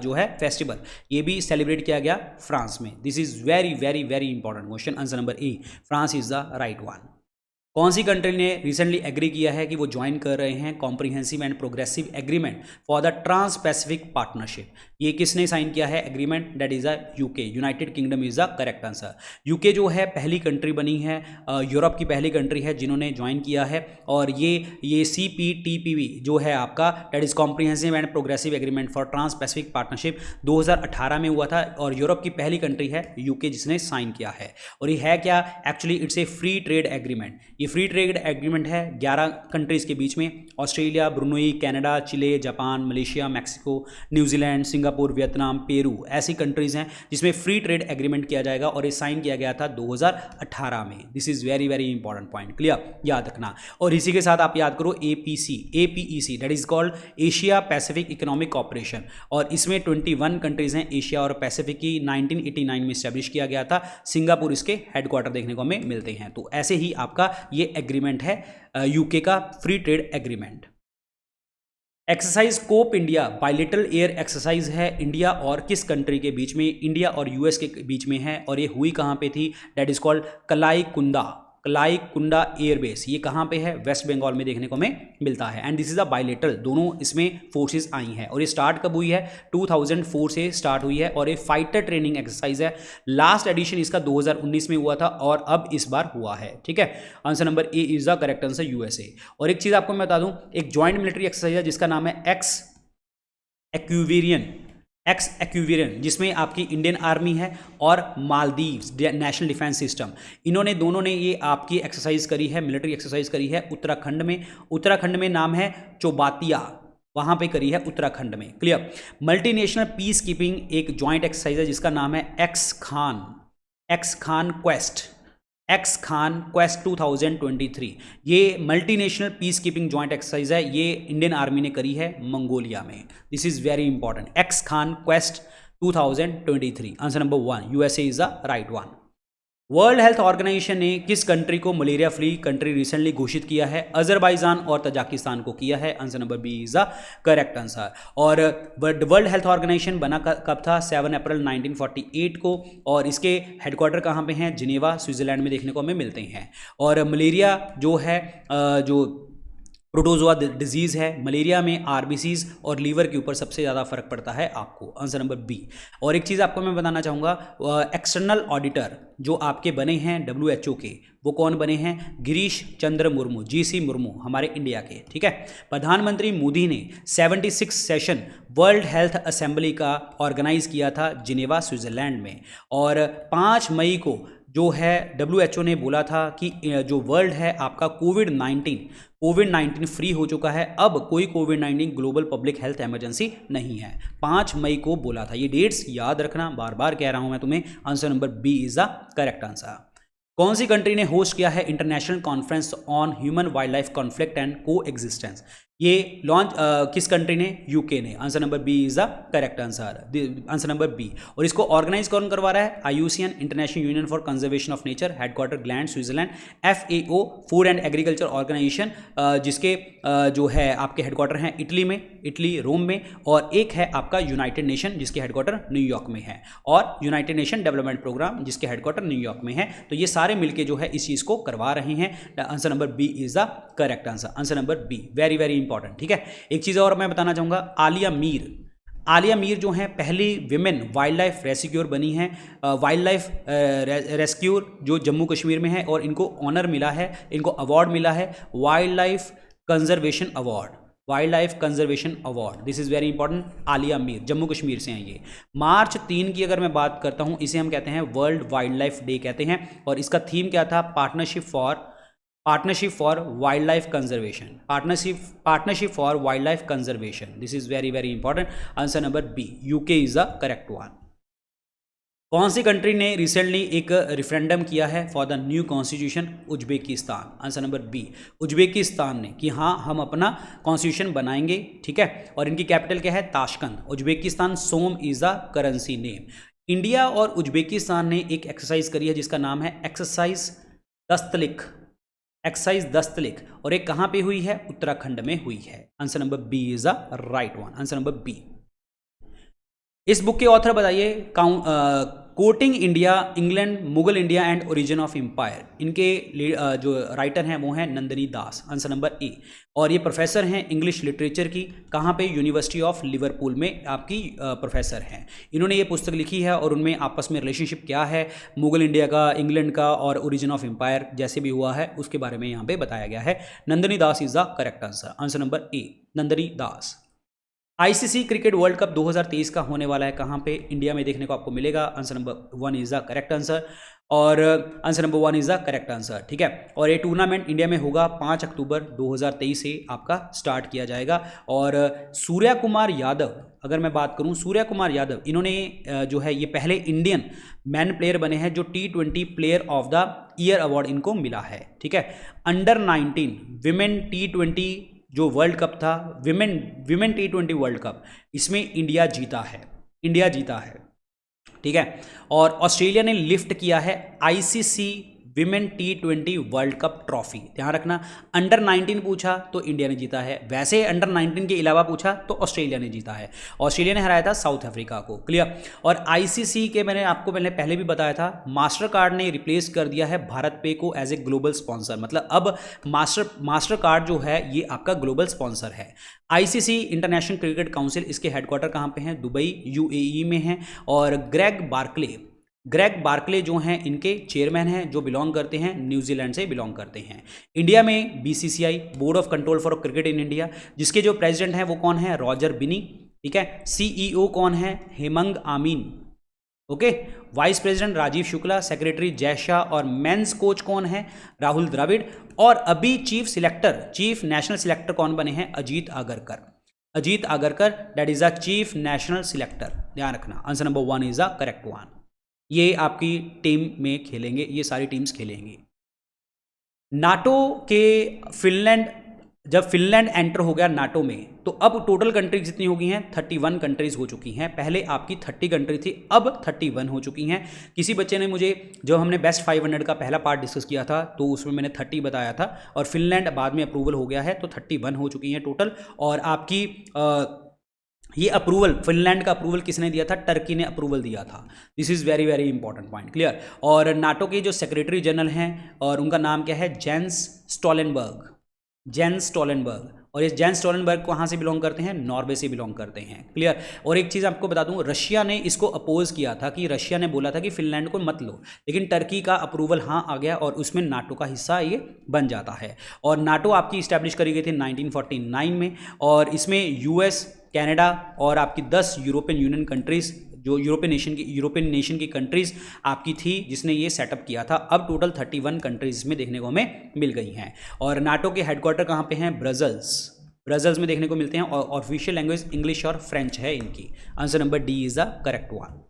जो है फेस्टिवल, ये भी सेलिब्रेट किया गया फ्रांस में, this is very very very important question, answer number A, France is the right one. कौन सी कंट्री ने रिसेंटली एग्री किया है कि वो ज्वाइन कर रहे हैं comprehensive and progressive agreement for the trans Pacific partnership, ये किसने साइन किया है agreement, that is a UK, United Kingdom is the correct answer. UK जो है पहली कंट्री बनी है, यूरोप की पहली कंट्री है जिन्होंने ज्वाइन किया है, और ये CPTPP जो है आपका, that is comprehensive and progressive agreement for trans Pacific partnership 2018 में हुआ था, और यूरोप की पहली कंट्री है यूके जिसने साइन किया है, और ये है क्या, actually it's a free trade agreement, ये फ्री ट्रेड एग्रीमेंट है 11 कंट्रीज़ के बीच में, Australia, Brunei, Canada, Chile, Japan, Malaysia, Mexico, New Zealand, Singapore, Vietnam, Peru, ऐसी कंट्रीज़ हैं जिसमें फ्री ट्रेड एग्रीमेंट किया जाएगा, और ये साइन किया गया था 2018 में, this is very very important point, clear, याद रखना। और इसी के साथ आप याद करो APEC that is called Asia Pacific economic cooperation, और इसमें 21 कंट्रीज़ हैं एशिया और पैसिफिक की, 1989 में इस्टेब्लिश किया गया था, सिंगापुर इसके हेडक्वार्टर देखने को हमें मिलते हैं, तो ऐसे ही आपका ये एग्रीमेंट है यूके का free trade agreement. Exercise Cope India bilateral air exercise है इंडिया और किस कंट्री के बीच में, इंडिया और US के बीच में है, और ये हुई कहाँ पे थी, दैट इज कॉल्ड कलाई कुंडा एयरबेस, ये कहाँ पे है, वेस्ट बंगाल में देखने को हमें मिलता है, and this is a bilateral, दोनों इसमें फोर्सेस आई हैं, और ये स्टार्ट कब हुई है, 2004 से स्टार्ट हुई है, और ये फाइटर ट्रेनिंग एक्सरसाइज है, लास्ट एडिशन इसका 2019 में हुआ था, और अब इस बार हुआ है, ठीक है, answer number A is the correct answer, USA। और एक चीज़ आपको मैं बता दूं, एक ज्वाइंट मिलिट्री एक्सरसाइज है जिसका नाम है एक्स एक्यूवियन, जिसमें आपकी इंडियन आर्मी है और मालदीव्स नेशनल डिफेंस सिस्टम, इन्होंने दोनों ने ये आपकी एक्सरसाइज करी है, मिलिट्री एक्सरसाइज करी है उत्तराखंड में नाम है चौबातिया, वहाँ पे करी है उत्तराखंड में, क्लियर। मल्टीनेशनल पीस कीपिंग एक ज्वाइंट एक्सरसाइज है जिसका नाम है एक्स खान क्वेस्ट 2023, ये multinational peace keeping joint exercise है, ये इंडियन आर्मी ने करी है मंगोलिया में, this is very important, ex Khaan Quest 2023, answer number 1, USA is the right one. World health organisation ने किस कंट्री को मलेरिया फ्री कंट्री रिसेंटली घोषित किया है? अजरबैजान और तजाकिस्तान को किया है। Answer number B is the correct answer. और वर्ल्ड हेल्थ ऑर्गेनाइजेशन बना कब था? 7 अप्रैल 1948 को। और इसके हेडक्वार्टर कहाँ पे हैं? जिनेवा, स्विट्जरलैंड में देखने को हमें मिलते हैं। और मलेरिया जो है जो प्रोटोजोआ डिजीज़ है, मलेरिया में आरबीसीज और लीवर के ऊपर सबसे ज़्यादा फर्क पड़ता है आपको। Answer number B. और एक चीज़ आपको मैं बताना चाहूँगा, एक्सटर्नल ऑडिटर जो आपके बने हैं WHO के, वो कौन बने हैं? गिरीश चंद्र मुर्मू, GC मुर्मू, हमारे इंडिया के। ठीक है। प्रधानमंत्री मोदी ने 76 सेशन वर्ल्ड हेल्थ असेंबली का ऑर्गेनाइज किया था जिनेवा, स्विट्जरलैंड में। और 5 मई को जो है WHO ने बोला था कि जो वर्ल्ड है आपका कोविड-19 फ्री हो चुका है, अब कोई कोविड-19 ग्लोबल पब्लिक हेल्थ इमरजेंसी नहीं है। 5 मई को बोला था। ये डेट्स याद रखना, बार बार कह रहा हूं मैं तुम्हें। Answer number B is the correct answer. कौन सी कंट्री ने होस्ट किया है international conference on human wildlife conflict and coexistence? ये लॉन्च किस कंट्री ने? यूके ने। Answer number B is the correct answer. Answer number B. और इसको ऑर्गेनाइज कौन करवा रहा है? IUCN, international union for conservation of nature, headquarter Gland, Switzerland. FAO, food and agriculture organisation, जिसके जो है आपके हेडक्वार्टर हैं इटली में, इटली रोम में। और एक है आपका यूनाइटेड नेशन, जिसके हेडक्वार्टर न्यूयॉर्क में है। और यूनाइटेड नेशन डेवलपमेंट प्रोग्राम, जिसके हेडक्वार्टर न्यूयॉर्क में है। तो ये सारे मिलकर जो है इस चीज़ को करवा रहे हैं। Answer number B is the correct answer. Answer number B, very very important. ठीक है। एक चीज़ और मैं बताना चाहूँगा, आलिया मीर जो हैं पहली विमेन वाइल्ड लाइफ रेस्क्यूअर बनी हैं। वाइल्ड लाइफ रेस्क्यूअर जो जम्मू कश्मीर में है, और इनको ऑनर मिला है, इनको अवार्ड मिला है wild life conservation award. Wild life conservation award, this is very important. Alia Mir Jammu Kashmir से हैं ये। मार्च 3 की अगर मैं बात करता हूँ, इसे हम कहते हैं वर्ल्ड वाइल्ड लाइफ डे कहते हैं। और इसका थीम क्या था? Partnership for wildlife conservation. Partnership for wildlife conservation, this is very very important. Answer number B, UK is the correct one. कौन सी कंट्री ने रिसेंटली एक रिफरेंडम किया है for the new constitution? Uzbekistan. Answer number B, Uzbekistan ने कि हाँ हम अपना कॉन्स्टिट्यूशन बनाएंगे। ठीक है। और इनकी कैपिटल क्या है? Tashkent. Uzbekistan som is the currency name. India और उज्बेकिस्तान ने एक एक्सरसाइज करी है जिसका नाम है एक्सरसाइज दस्तलिख। और एक कहाँ पे हुई है? उत्तराखंड में हुई है। Answer number B is the right one. Answer number B. इस बुक के ऑथर बताइए। Courting India, England, Mughal India and origin of empire. इनके जो राइटर हैं वो हैं Nandini Das. Answer number A. और ये प्रोफेसर हैं इंग्लिश लिटरेचर की। कहाँ पे? यूनिवर्सिटी ऑफ लिवरपूल में आपकी प्रोफेसर हैं। इन्होंने ये पुस्तक लिखी है और उनमें आपस में रिलेशनशिप क्या है मुगल इंडिया का, इंग्लैंड का और ओरिजिन ऑफ एम्पायर जैसे भी हुआ है उसके बारे में यहाँ पे बताया गया है। Nandini Das is the correct answer. Answer number A, Nandini Das. ICC cricket world cup 2023 का होने वाला है कहाँ पे? इंडिया में देखने को आपको मिलेगा। Answer number 1 is the correct answer. और answer number 1 is the correct answer. ठीक है। और ये टूर्नामेंट इंडिया में होगा 5 अक्टूबर 2023 से आपका स्टार्ट किया जाएगा। और सूर्या कुमार यादव, अगर मैं बात करूं, सूर्या कुमार यादव इन्होंने जो है ये पहले इंडियन मैन प्लेयर बने हैं जो T20 player of the year award इनको मिला है। ठीक है। अंडर 19 विमेन T20 जो वर्ल्ड कप था, विमेन T20 वर्ल्ड कप, इसमें इंडिया जीता है। ठीक है। और ऑस्ट्रेलिया ने लिफ्ट किया है ICC women T20 world cup trophy. ध्यान रखना, अंडर 19 पूछा तो इंडिया ने जीता है, वैसे अंडर 19 के अलावा पूछा तो ऑस्ट्रेलिया ने जीता है। ऑस्ट्रेलिया ने हराया था साउथ अफ्रीका को। क्लियर। और ICC के मैंने आपको पहले भी बताया था, मास्टर कार्ड ने रिप्लेस कर दिया है भारत पे को एज ए ग्लोबल स्पॉन्सर। मतलब अब मास्टर कार्ड जो है ये आपका ग्लोबल स्पॉन्सर है। ICC इंटरनेशनल क्रिकेट काउंसिल, इसके हेडक्वार्टर कहाँ पे हैं? दुबई, UAE में हैं। और ग्रेग बार्कले जो हैं इनके चेयरमैन हैं, जो बिलोंग करते हैं न्यूजीलैंड से बिलोंग करते हैं। इंडिया में BCCI, board of control for cricket in India, जिसके जो प्रेसिडेंट हैं वो कौन है? रॉजर बिनी। ठीक है। CEO कौन है? Hemang Amin. Okay. Vice president Rajeev Shukla, secretary Jay Shah, और मेंस कोच कौन है? राहुल द्रविड़। और अभी चीफ नेशनल सिलेक्टर कौन बने हैं? Ajit Agarkar, that is the chief national selector. ध्यान रखना। Answer number 1 is the correct one. ये आपकी टीम में खेलेंगे, ये सारी टीम्स खेलेंगी। नाटो के फिनलैंड जब फिनलैंड एंटर हो गया नाटो में तो अब टोटल कंट्रीज जितनी हो गई हैं 31 कंट्रीज हो चुकी हैं। पहले आपकी 30 कंट्री थी, अब 31 हो चुकी हैं। किसी बच्चे ने मुझे, जब हमने बेस्ट 500 का पहला पार्ट डिस्कस किया था तो उसमें मैंने 30 बताया था, और फिनलैंड बाद में अप्रूवल हो गया है तो 31 हो चुकी हैं टोटल। और आपकी ये अप्रूवल, फिनलैंड का अप्रूवल किसने दिया था? टर्की ने अप्रूवल दिया था। This is very very important point, clear. और नाटो के जो सेक्रेटरी जनरल हैं और उनका नाम क्या है? Jens Stoltenberg, Jens Stoltenberg. और ये जेंस स्टोलनबर्ग कहाँ से बिलोंग करते हैं? नॉर्वे से बिलोंग करते हैं, क्लियर। और एक चीज़ आपको बता दूं, रशिया ने इसको अपोज किया था, कि रशिया ने बोला था कि फिनलैंड को मत लो, लेकिन टर्की का अप्रूवल हाँ आ गया और उसमें नाटो का हिस्सा ये बन जाता है। और नाटो आपकी इस्टेब्लिश करी गई थी 1949 में, और इसमें यूएस, कनाडा और आपकी 10 यूरोपियन यूनियन कंट्रीज, जो यूरोपियन नेशन की कंट्रीज आपकी थी जिसने ये सेटअप किया था। अब टोटल 31 कंट्रीज में देखने को हमें मिल गई हैं। और नाटो के हेडक्वार्टर कहाँ पे हैं? ब्रसल्स, ब्रसल्स में देखने को मिलते हैं। और ऑफिशियल लैंग्वेज इंग्लिश और फ्रेंच है इनकी। Answer number D is the correct one.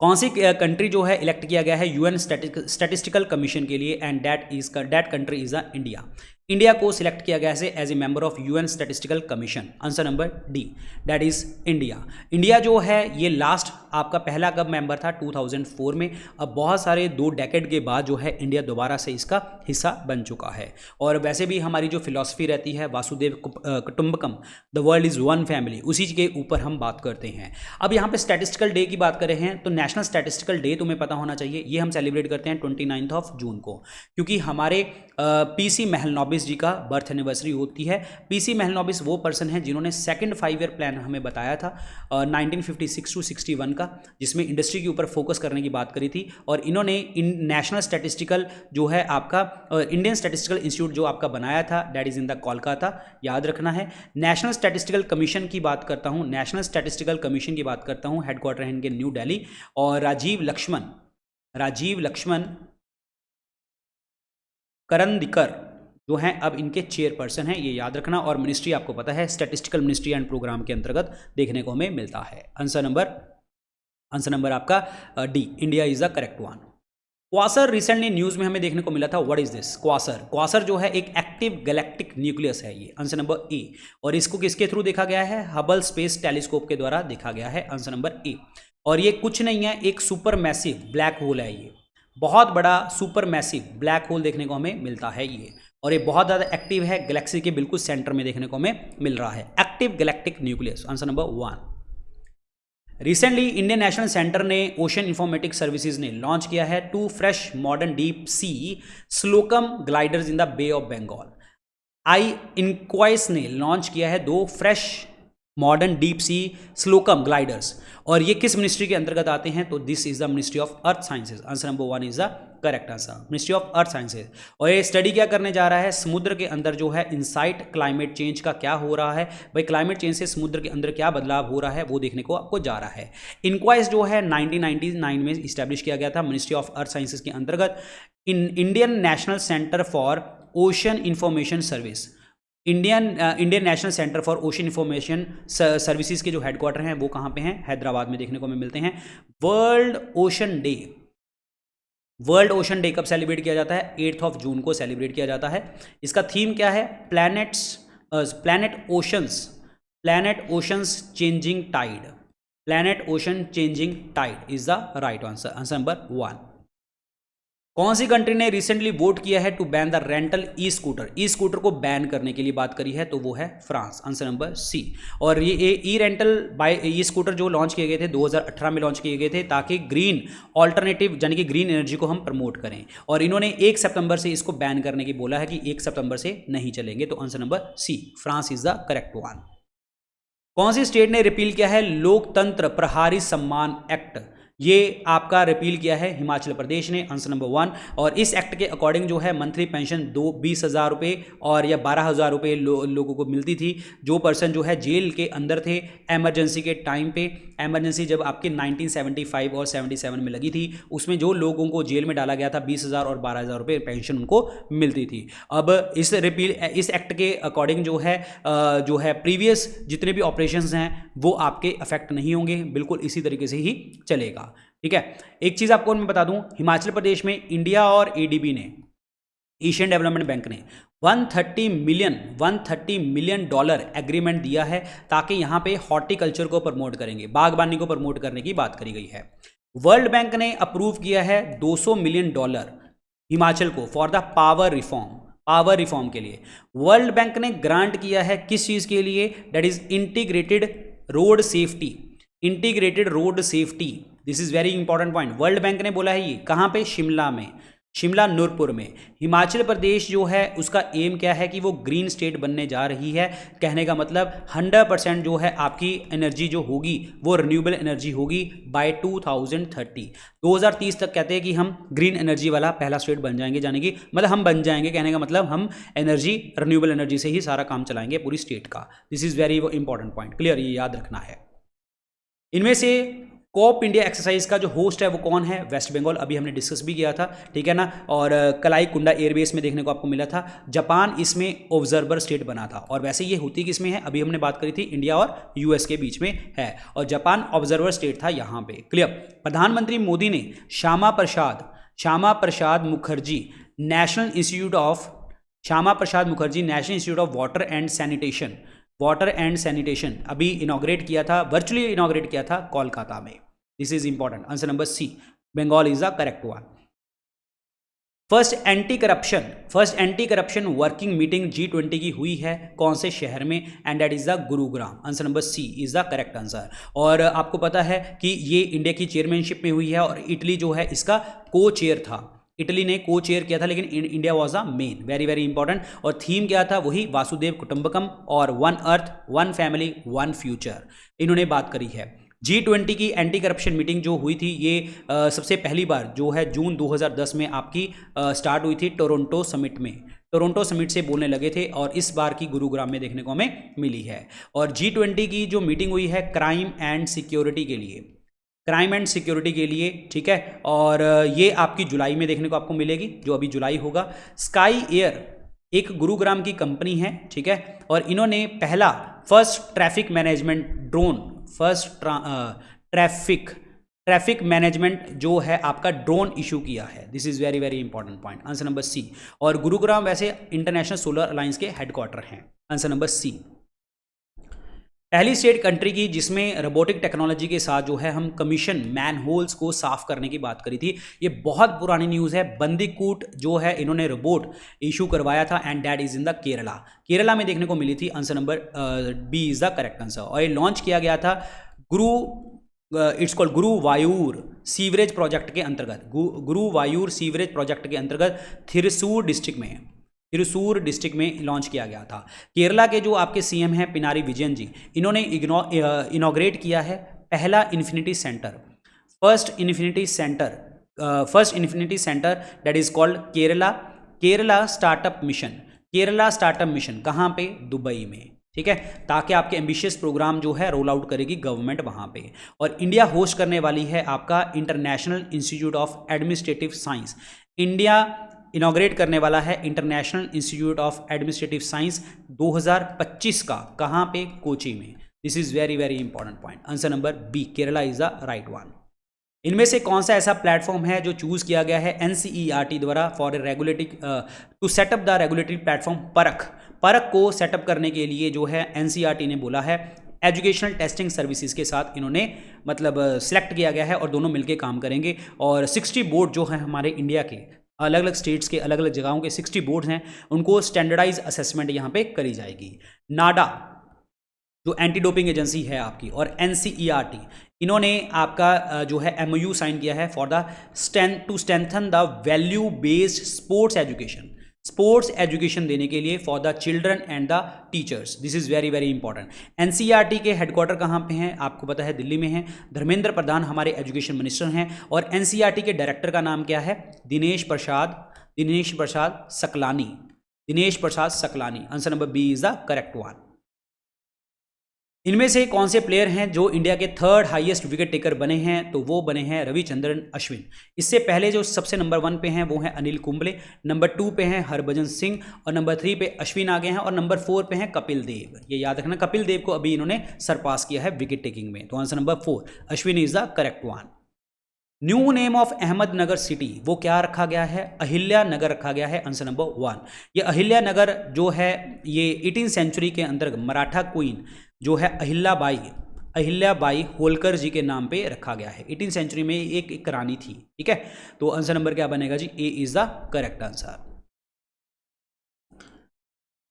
कौन सी कंट्री जो है इलेक्ट किया गया है यूएन स्टैटिस्टिकल कमीशन के लिए? And that country is the India. India को सिलेक्ट किया गया है as a member of UN statistical commission. Answer number D, that is India. India जो है ये लास्ट आपका पहला कब मेंबर था? 2004 में। अब बहुत सारे 2 डेकेड के बाद जो है इंडिया दोबारा से इसका हिस्सा बन चुका है। और वैसे भी हमारी जो फिलॉसफी रहती है वासुदेव कुटुंबकम, the world is one family, उसी के ऊपर हम बात करते हैं। अब यहाँ पे स्टैटिस्टिकल डे की बात कर रहे हैं तो नेशनल स्टैटिस्टिकल डे तुम्हें पता होना चाहिए, ये हम सेलिब्रेट करते हैं 29 ऑफ जून को, क्योंकि हमारे पीसी महलनोबिस जी का बर्थ एनिवर्सरी होती है। पीसी महलनोबिस वो पर्सन है जिन्होंने सेकंड 5 ईयर प्लान हमें बताया था 1956 टू 61 का, जिसमें इंडस्ट्री के ऊपर फोकस करने की बात करी थी। और इन्होंने नेशनल स्टैटिस्टिकल जो है आपका इंडियन स्टैटिस्टिकल इंस्टीट्यूट जो आपका बनाया था, that is in the Kolkata, याद रखना है। नेशनल स्टैटिस्टिकल कमीशन की बात करता हूँ, नेशनल स्टैटिस्टिकल कमीशन की बात करता हूँ, हेडक्वार्टर है इनके न्यू दिल्ली। और राजीव लक्ष्मण करंदीकर जो हैं अब इनके चेयरपर्सन हैं, ये याद रखना। और मिनिस्ट्री आपको पता है स्टैटिस्टिकल मिनिस्ट्री एंड प्रोग्राम के अंतर्गत देखने को हमें मिलता है। आंसर नंबर आपका D, India is the correct one. Quasar recently news में हमें देखने को मिला था, व्हाट इज दिस? क्वासर जो है एक एक्टिव गैलेक्टिक न्यूक्लियस है ये। Answer number A. और इसको किसके थ्रू देखा गया है? हबल स्पेस टेलीस्कोप के द्वारा देखा गया है। Answer number A. और ये कुछ नहीं है, एक सुपर मैसिव ब्लैक होल है, ये बहुत बड़ा सुपर मैसिव ब्लैक होल देखने को हमें मिलता है ये। और ये बहुत ज़्यादा एक्टिव है, गैलेक्सी के बिल्कुल सेंटर में देखने को हमें मिल रहा है, active galactic nucleus. Answer number 1। Recently Indian national centre ने ओशन इंफॉर्मेटिक्स सर्विसेज ने लॉन्च किया है 2 fresh modern deep sea Slocum gliders in the bay of Bengal. INCOIS ने लॉन्च किया है 2 fresh modern deep sea Slocum gliders. और ये किस मिनिस्ट्री के अंतर्गत आते हैं? तो this is the ministry of earth sciences. Answer number 1 is the correct answer, ministry of earth sciences. और ये स्टडी क्या करने जा रहा है? समुद्र के अंदर जो है इनसाइट क्लाइमेट चेंज का क्या हो रहा है, भाई क्लाइमेट चेंज से समुद्र के अंदर क्या बदलाव हो रहा है वो देखने को आपको जा रहा है। इनक्वाइस जो है 1999 में इस्टेब्लिश किया गया था मिनिस्ट्री ऑफ अर्थ साइंसेज के अंतर्गत। Indian national centre for ocean information service, Indian national centre for ocean information services के जो हेडक्वार्टर हैं वो कहाँ पे हैं? हैदराबाद में देखने को हमें मिलते हैं। वर्ल्ड ओशन डे कब सेलिब्रेट किया जाता है? 8 ऑफ जून को सेलिब्रेट किया जाता है। इसका थीम क्या है? Planet oceans changing tide is the right answer. Answer number 1। कौन सी कंट्री ने रिसेंटली वोट किया है to ban the rental e scooter को बैन करने के लिए बात करी है? तो वो है फ्रांस। Answer number C. और ये e rental by e scooter जो लॉन्च किए गए थे 2018 में लॉन्च किए गए थे, ताकि ग्रीन ऑल्टरनेटिव यानी कि ग्रीन एनर्जी को हम प्रमोट करें। और इन्होंने 1 सितंबर से इसको बैन करने की बोला है कि 1 सितंबर से नहीं चलेंगे। तो answer number C, France is the correct one. कौन सी स्टेट ने रिपील किया है लोकतंत्र प्रहारी सम्मान एक्ट? ये आपका रिपील किया है हिमाचल प्रदेश ने। Answer number 1। और इस एक्ट के अकॉर्डिंग जो है मंथली पेंशन 20,000 रुपये और या 12,000 रुपये लोगों को मिलती थी, जो पर्सन जो है जेल के अंदर थे एमरजेंसी के टाइम पे। एमरजेंसी जब आपके 1975 और 77 में लगी थी, उसमें जो लोगों को जेल में डाला गया था 20,000 और 12,000 रुपये पेंशन उनको मिलती थी। अब इस एक्ट के अकॉर्डिंग जो है प्रीवियस जितने भी ऑपरेशंस हैं वो आपके अफेक्ट नहीं होंगे, बिल्कुल इसी तरीके से ही चलेगा। ठीक है। एक चीज आपको मैं बता दूं, हिमाचल प्रदेश में इंडिया और एडीबी ने एशियन डेवलपमेंट बैंक ने 130 मिलियन डॉलर एग्रीमेंट दिया है ताकि यहाँ पे हॉर्टिकल्चर को प्रमोट करेंगे, बागबानी को प्रमोट करने की बात करी गई है। वर्ल्ड बैंक ने अप्रूव किया है 200 मिलियन डॉलर हिमाचल को फॉर द पावर रिफॉर्म के लिए। वर्ल्ड बैंक ने ग्रांट किया है किस चीज़ के लिए? That is integrated road safety. This is very important point. World bank ने बोला है ये कहाँ पे? शिमला नूरपुर में। हिमाचल प्रदेश जो है उसका एम क्या है कि वो ग्रीन स्टेट बनने जा रही है। कहने का मतलब 100% जो है आपकी एनर्जी जो होगी वो रिन्यूएबल एनर्जी होगी बाय 2030 तक कहते हैं कि हम ग्रीन एनर्जी वाला पहला स्टेट बन जाएंगे, जाने की मतलब हम बन जाएंगे, कहने का मतलब हम एनर्जी रिन्यूएबल एनर्जी से ही सारा काम चलाएंगे पूरी स्टेट का। This is very important point, clear, ये याद रखना है। इनमें से कोप इंडिया एक्सरसाइज का जो होस्ट है वो कौन है? वेस्ट बंगाल, अभी हमने डिस्कस भी किया था, ठीक है ना। और कलाई कुंडा एयरबेस में देखने को आपको मिला था। जापान इसमें ऑब्जर्वर स्टेट बना था, और वैसे ये होती किसमें है? अभी हमने बात करी थी इंडिया और यूएस के बीच में है, और जापान ऑब्जर्वर स्टेट था यहाँ पे, क्लियर। प्रधानमंत्री मोदी ने Shyama Prasad Mukherjee national institute of water and sanitation अभी इनॉग्रेट किया था, वर्चुअली इनॉग्रेट किया था कोलकाता में। This is important. Answer number C, Bengal is the correct one. First anti corruption working meeting G20 की हुई है कौन से शहर में? And that is the Gurugram. Answer number C is the correct answer. और आपको पता है कि ये इंडिया की चेयरमैनशिप में हुई है, और इटली जो है इसका को चेयर था, इटली ने को चेयर किया था, लेकिन India was a main. Very very important. और थीम क्या था? वही वासुदेव कुटुंबकम और one earth one family one future, इन्होंने बात करी है। G20 की एंटी करप्शन मीटिंग जो हुई थी ये सबसे पहली बार जो है जून 2010 में आपकी स्टार्ट हुई थी टोरंटो समिट से बोलने लगे थे, और इस बार की गुरुग्राम में देखने को हमें मिली है। और G20 की जो मीटिंग हुई है क्राइम एंड सिक्योरिटी के लिए, ठीक है। और ये आपकी जुलाई में देखने को आपको मिलेगी, जो अभी जुलाई होगा। स्काई एयर एक गुरुग्राम की कंपनी है, ठीक है, और इन्होंने पहला फर्स्ट ट्रैफिक मैनेजमेंट जो है आपका ड्रोन इशू किया है। This is very very important point. Answer number C. और गुरुग्राम वैसे इंटरनेशनल सोलर अलायंस के हेडक्वार्टर हैं। Answer number C. पहली स्टेट कंट्री की जिसमें रोबोटिक टेक्नोलॉजी के साथ जो है हम कमीशन मैन होल्स को साफ करने की बात करी थी। ये बहुत पुरानी न्यूज़ है। बंदीकूट जो है इन्होंने रोबोट इशू करवाया था, and that is in the Kerala में देखने को मिली थी। Answer number B is the correct answer. और ये लॉन्च किया गया था गुरुवायूर सीवरेज प्रोजेक्ट के अंतर्गत थिरुसूर डिस्ट्रिक्ट में लॉन्च किया गया था। केरला के जो आपके सीएम हैं पिनारी विजयन जी, इन्होंने इनॉग्रेट किया है पहला first infinity centre that is called Kerala startup mission. कहाँ पे? दुबई में, ठीक है, ताकि आपके एम्बिशियस प्रोग्राम जो है रोल आउट करेगी गवर्नमेंट वहाँ पे। और इंडिया होस्ट करने वाली है आपका international institute of administrative science. India inaugurate करने वाला है international institute of administrative science 2025 का। कहाँ पे? कोची में। This is very very important point. Answer number B, Kerala is the right one. इनमें से कौन सा ऐसा प्लेटफॉर्म है जो चूज किया गया है NCERT द्वारा for to set up the regulatory platform Parakh को सेटअप करने के लिए जो है NCERT ने बोला है एजुकेशनल टेस्टिंग सर्विसेज के साथ इन्होंने मतलब सिलेक्ट किया गया है, और दोनों मिलकर काम करेंगे। और 60 बोर्ड जो है हमारे इंडिया के अलग अलग स्टेट्स के अलग अलग जगहों के 60 बोर्ड्स हैं, उनको स्टैंडर्डाइज असेसमेंट यहाँ पे करी जाएगी। नाडा जो एंटी डोपिंग एजेंसी है आपकी, और NCERT इन्होंने आपका जो है MOU साइन किया है for the two strengthen the value based sports education देने के लिए for the children and the teachers. This is very very important. NCERT के हेडक्वार्टर कहाँ पे हैं? आपको पता है दिल्ली में है। धर्मेंद्र प्रधान हमारे एजुकेशन मिनिस्टर हैं, और NCERT के डायरेक्टर का नाम क्या है? Dinesh Prasad Saklani. Answer number B is the correct one. इनमें से कौन से प्लेयर हैं जो इंडिया के थर्ड हाईएस्ट विकेट टेकर बने हैं? तो वो बने हैं रविचंद्रन अश्विन। इससे पहले जो सबसे नंबर 1 पे हैं वो हैं अनिल कुंबले, नंबर 2 पे हैं हरभजन सिंह, और नंबर 3 पे अश्विन आ गए हैं, और नंबर 4 पे हैं कपिल देव। ये याद रखना, कपिल देव को अभी इन्होंने सरपास किया है विकेट टेकिंग में। तो answer number 4 Ashwin is the correct one. New name of Ahmednagar city वो क्या रखा गया है? अहिल्या नगर रखा गया है, आंसर नंबर 1। ये अहिल्या नगर जो है ये 18वीं सेंचुरी के अंतर्गत मराठा क्वीन जो है अहिल्याबाई होलकर जी के नाम पे रखा गया है। 18वीं सेंचुरी में एक रानी थी, ठीक है। तो आंसर नंबर क्या बनेगा जी? A is the correct answer.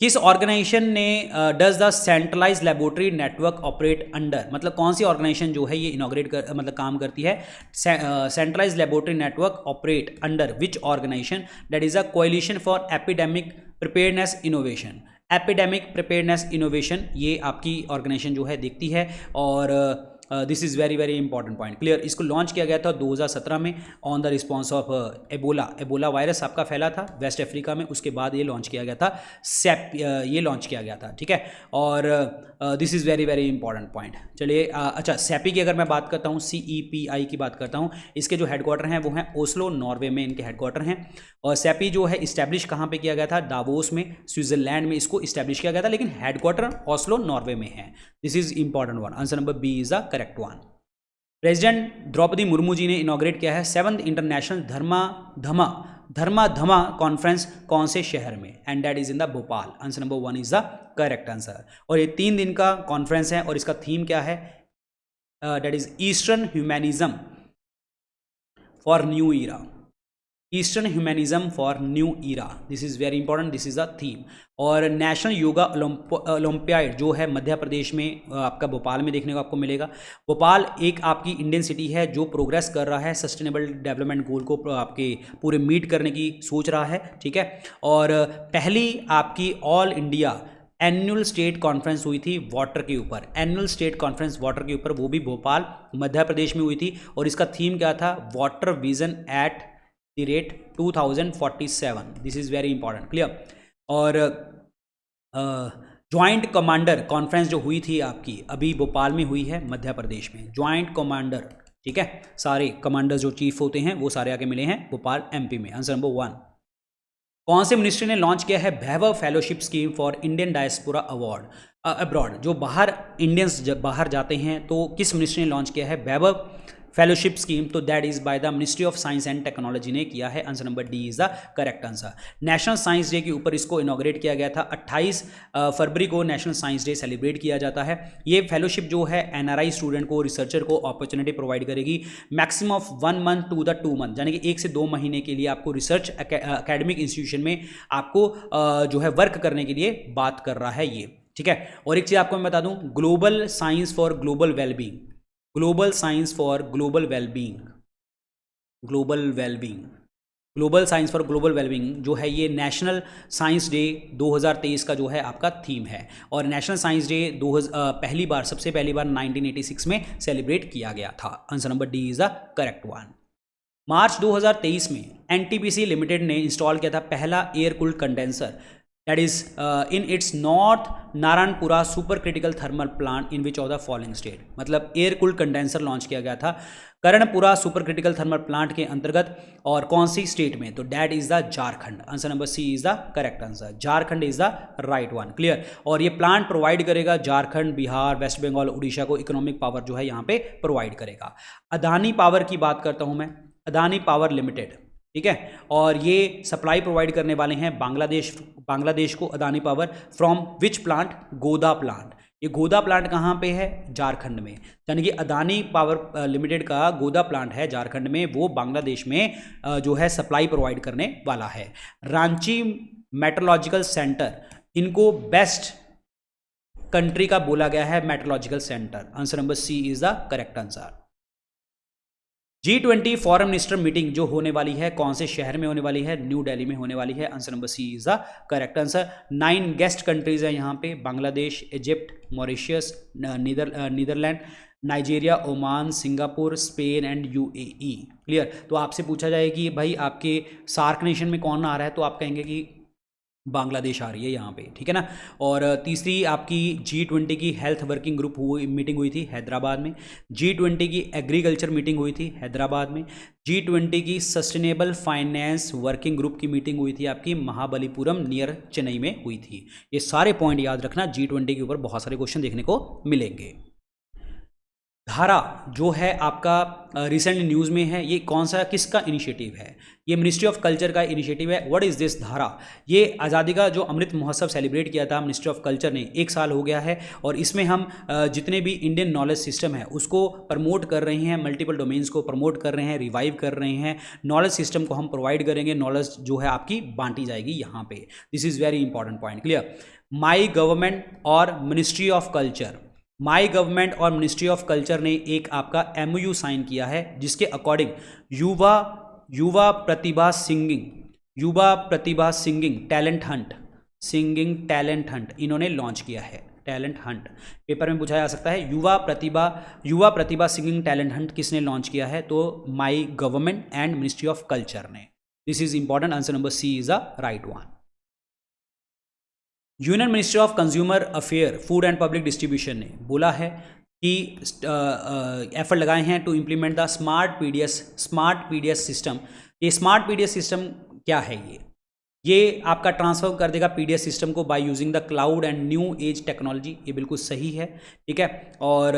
किस ऑर्गेनाइजेशन ने does the centralise laboratory network operate under, मतलब कौन सी ऑर्गेनाइजेशन जो है ये इनॉग्रेट मतलब काम करती है? Centralise laboratory network operate under which organisation? That is a coalition for epidemic preparedness innovation. Epidemic preparedness innovation ये आपकी ऑर्गेनाइजेशन जो है देखती है, और this is very very important point. Clear. इसको लॉन्च किया गया था 2017 में on the response of Ebola virus आपका फैला था वेस्ट अफ्रीका में, उसके बाद ये लॉन्च किया गया था, ये लॉन्च किया गया था, ठीक है। और this is very very important point. चलिए अच्छा, सैपी की अगर मैं बात करता हूँ, CEPI की बात करता हूँ, इसके जो हेडक्वार्टर हैं वो हैं ओस्लो, नॉर्वे में इनके हेडक्वार्टर हैं। और सैपी जो है इस्टेब्लिश कहाँ पे किया गया था? दावोस में, स्विट्जरलैंड में इसको इस्टेब्लिश किया गया था, लेकिन हेडक्वार्टर ओस्लो, नॉर्वे में है। This is important one. Answer number B is the correct one. President Draupadi Murmu ji ने इनॉग्रेट किया है 7th इंटरनेशनल धर्मा धमा कॉन्फ्रेंस कौन से शहर में? And that is in the Bhopal. Answer number 1 is the correct answer. और ये 3 दिन का कॉन्फ्रेंस है और इसका थीम क्या है? That is eastern humanism for new era. Eastern humanism for new era, this is very important, this is the theme. और नेशनल योगा ओलंपियाड जो है मध्य प्रदेश में आपका भोपाल में देखने को आपको मिलेगा। भोपाल एक आपकी इंडियन सिटी है जो प्रोग्रेस कर रहा है, सस्टेनेबल डेवलपमेंट गोल को आपके पूरे मीट करने की सोच रहा है, ठीक है। और पहली आपकी all India annual state conference हुई थी वाटर के ऊपर, एनुअल स्टेट कॉन्फ्रेंस वाटर के ऊपर, वो भी भोपाल मध्य प्रदेश में हुई थी। और इसका थीम क्या था? Water vision at the rate 2047। This is very important. Clear. और ज्वाइंट कमांडर कॉन्फ्रेंस जो हुई थी आपकी अभी भोपाल में हुई है मध्य प्रदेश में, ज्वाइंट कमांडर, ठीक है। सारे कमांडर जो चीफ होते हैं वो सारे आके मिले हैं भोपाल MP में। Answer number 1। कौन से मिनिस्ट्री ने लॉन्च किया है Vaibhav fellowship scheme for Indian diaspora award abroad? जो बाहर इंडियंस जब बाहर जाते हैं तो किस मिनिस्ट्री ने लॉन्च किया है वैभव फेलोशिप स्कीम? तो that is by the ministry of science and technology ने किया है। Answer number D is the correct answer. National science day के ऊपर इसको इनॉग्रेट किया गया था। 28 फरवरी को नेशनल साइंस डे सेलिब्रेट किया जाता है। ये फेलोशिप जो है NRI स्टूडेंट को, रिसर्चर को अपॉर्चुनिटी प्रोवाइड करेगी maximum of 1 month to the 2 month, यानी कि 1 से 2 महीने के लिए आपको रिसर्च एकेडमिक इंस्टीट्यूशन में आपको जो है वर्क करने के लिए बात कर रहा है ये, ठीक है। और एक चीज़ आपको मैं बता दूं, global science for global wellbeing, global science for global wellbeing, global science for global wellbeing जो है ये नेशनल साइंस डे 2023 का जो है आपका थीम है। और नेशनल साइंस डे सबसे पहली बार 1986 में सेलिब्रेट किया गया था। Answer number D is the correct one. March 2023 में NTPC लिमिटेड ने इंस्टॉल किया था पहला air cooled condenser, that is in its North Narayanpura super critical thermal plant in which of the following state? मतलब एयर कूल्ड कंडेंसर लॉन्च किया गया था Karanpura super critical thermal plant के अंतर्गत, और कौन सी स्टेट में? तो that is the Jharkhand. Answer number C is the correct answer, Jharkhand is the right one. Clear. और ये प्लांट प्रोवाइड करेगा झारखंड, बिहार, वेस्ट बंगाल, उड़ीसा को इकोनॉमिक पावर जो है यहाँ पे प्रोवाइड करेगा। अदानी पावर की बात करता हूँ मैं, अदानी पावर लिमिटेड, ठीक है। और ये सप्लाई प्रोवाइड करने वाले हैं बांग्लादेश को Adani power from which plant? Goda plant. ये गोदा प्लांट कहाँ पे है? झारखंड में। यानी कि अदानी पावर लिमिटेड का गोदा प्लांट है झारखंड में, वो बांग्लादेश में जो है सप्लाई प्रोवाइड करने वाला है। रांची मेट्रोलॉजिकल सेंटर, इनको बेस्ट कंट्री का बोला गया है meteorological centre. Answer number C is the correct answer. G20 foreign minister meeting जो होने वाली है कौन से शहर में होने वाली है? न्यू दिल्ली में होने वाली है। Answer number C is the correct answer. 9 guest countries है यहाँ पे, Bangladesh, Egypt, Mauritius, Netherlands, Nigeria, Oman, Singapore, Spain and UAE। Clear. तो आपसे पूछा जाए कि भाई आपके सार्क नेशन में कौन आ रहा है, तो आप कहेंगे कि बांग्लादेश आ रही है यहाँ पे, ठीक है ना। और तीसरी आपकी G20 की हेल्थ वर्किंग ग्रुप मीटिंग हुई थी हैदराबाद में। G20 की एग्रीकल्चर मीटिंग हुई थी हैदराबाद में। G20 की सस्टेनेबल फाइनेंस वर्किंग ग्रुप की मीटिंग हुई थी आपकी महाबलीपुरम नियर चेन्नई में हुई थी। ये सारे पॉइंट याद रखना, G20 के ऊपर बहुत सारे क्वेश्चन देखने को मिलेंगे। धारा जो है आपका रिसेंटली न्यूज़ में है, ये कौन सा किसका इनिशिएटिव है? ये मिनिस्ट्री ऑफ कल्चर का इनिशिएटिव है। व्हाट इज़ दिस धारा? ये आज़ादी का जो अमृत महोत्सव सेलिब्रेट किया था मिनिस्ट्री ऑफ कल्चर ने, 1 साल हो गया है, और इसमें हम जितने भी इंडियन नॉलेज सिस्टम है उसको प्रमोट कर रहे हैं, मल्टीपल डोमेन्स को प्रमोट कर रहे हैं, रिवाइव कर रहे हैं, नॉलेज सिस्टम को हम प्रोवाइड करेंगे, नॉलेज जो है आपकी बांटी जाएगी यहाँ पे। This is very important point. Clear? My government और ministry of culture, my government और मिनिस्ट्री ऑफ कल्चर ने एक आपका MOU साइन किया है, जिसके अकॉर्डिंग युवा प्रतिभा सिंगिंग टैलेंट हंट इन्होंने लॉन्च किया है। टैलेंट हंट पेपर में पूछा जा सकता है। Yuva Pratibha singing talent hunt किसने लॉन्च किया है? तो my government and ministry of culture ने। This is important. Answer number C is the right one. Union ministry of consumer affair, food and public distribution ने बोला है कि एफर्ट लगाए हैं to implement the smart PDS system. ये smart PDS system क्या है? ये आपका ट्रांसफर कर देगा पीडीएस सिस्टम को by using the cloud and new age technology. ये बिल्कुल सही है, ठीक है। और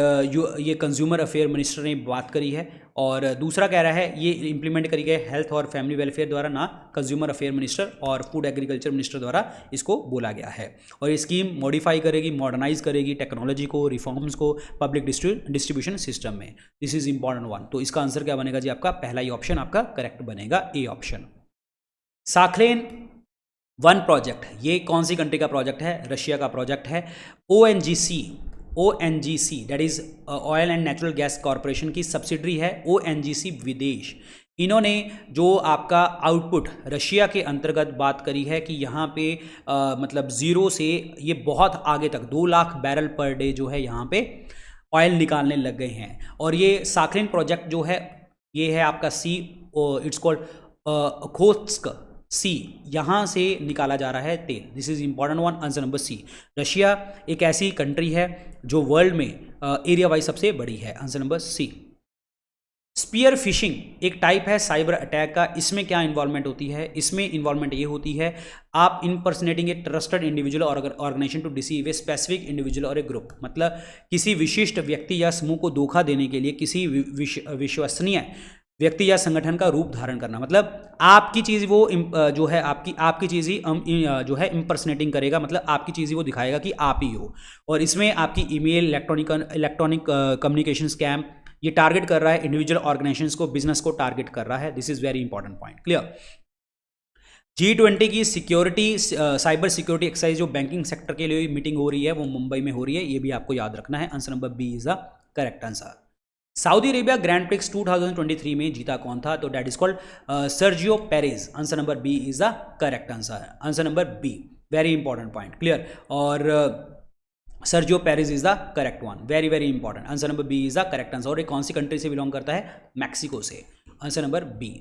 ये कंज्यूमर अफेयर मिनिस्टर ने बात करी है। और दूसरा कह रहा है ये इम्प्लीमेंट करी गई हेल्थ और फैमिली वेलफेयर द्वारा, ना कंज्यूमर अफेयर मिनिस्टर और फूड एग्रीकल्चर मिनिस्टर द्वारा इसको बोला गया है। और ये स्कीम मॉडिफाई करेगी, मॉडर्नाइज करेगी टेक्नोलॉजी को, रिफॉर्म्स को पब्लिक डिस्ट्रीब्यूशन सिस्टम में। This is important one. तो इसका आंसर क्या बनेगा जी? आपका पहला ही ऑप्शन आपका करेक्ट बनेगा, ए ऑप्शन। साखलेन 1 प्रोजेक्ट, ये कौन सी कंट्री का प्रोजेक्ट है? रशिया का प्रोजेक्ट है। ONGC that is oil and natural gas corporation की सब्सिडरी है ONGC विदेश। इन्होंने जो आपका आउटपुट रशिया के अंतर्गत बात करी है कि यहाँ पे मतलब ज़ीरो से ये बहुत आगे तक 2 लाख बैरल पर डे जो है यहाँ पे ऑयल निकालने लग गए हैं। और ये साखलिन प्रोजेक्ट जो है ये है आपका इट्स कॉल्ड ओखोत्स्क सी, यहाँ से निकाला जा रहा है तेल। This is important one. Answer number C. Russia एक ऐसी कंट्री है जो वर्ल्ड में एरिया वाइज सबसे बड़ी है। Answer number C. Spear phishing एक टाइप है साइबर अटैक का। इसमें क्या इन्वॉल्वमेंट होती है? इसमें इन्वॉल्वमेंट ये होती है आप इनपर्सनेटिंग ए ट्रस्टेड इंडिविजुअल और organisation to deceive a specific individual और ए ग्रुप। मतलब किसी विशिष्ट व्यक्ति या समूह को धोखा देने के लिए किसी विश्वसनीय व्यक्ति या संगठन का रूप धारण करना। मतलब आपकी चीज़ वो जो है आपकी चीज़ ही जो है इम्पर्सनेटिंग करेगा, मतलब आपकी चीज़ ही वो दिखाएगा कि आप ही हो। और इसमें आपकी ईमेल, इलेक्ट्रॉनिक कम्युनिकेशन स्कैम ये टारगेट कर रहा है इंडिविजुअल ऑर्गेनाइजेशंस को, बिजनेस को टारगेट कर रहा है। This is very important point. Clear? G20 की सिक्योरिटी साइबर सिक्योरिटी एक्सरसाइज जो बैंकिंग सेक्टर के लिए मीटिंग हो रही है वो मुंबई में हो रही है। ये भी आपको याद रखना है। Answer number B is the correct answer. Saudi Arabia grand prix 2023 में जीता कौन था? तो that is called Sergio Perez. Answer number B is the correct answer. Answer number B, very important point. Clear? और Sergio Perez is the correct one, very very important. Answer number B is the correct answer. और ये कौन सी country से belong करता है? Mexico से। Answer number B.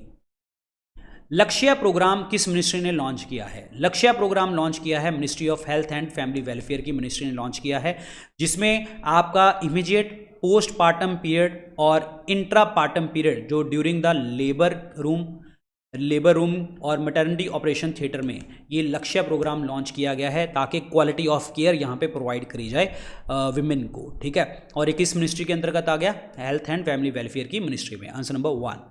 Lakshya programme किस मिनिस्ट्री ने लॉन्च किया है? लक्ष्य प्रोग्राम लॉन्च किया है ministry of health and family welfare की मिनिस्ट्री ने लॉन्च किया है, जिसमें आपका इमीडिएट पोस्टपार्टम पीरियड और इंट्रापार्टम पीरियड जो ड्यूरिंग द लेबर रूम और मैटरनिटी ऑपरेशन थिएटर में ये लक्ष्य प्रोग्राम लॉन्च किया गया है ताकि क्वालिटी ऑफ केयर यहाँ पे प्रोवाइड करी जाए विमेन को। ठीक है? और ये किस मिनिस्ट्री के अंतर्गत आ गया? हेल्थ एंड फैमिली वेलफेयर की मिनिस्ट्री में। Answer number 1।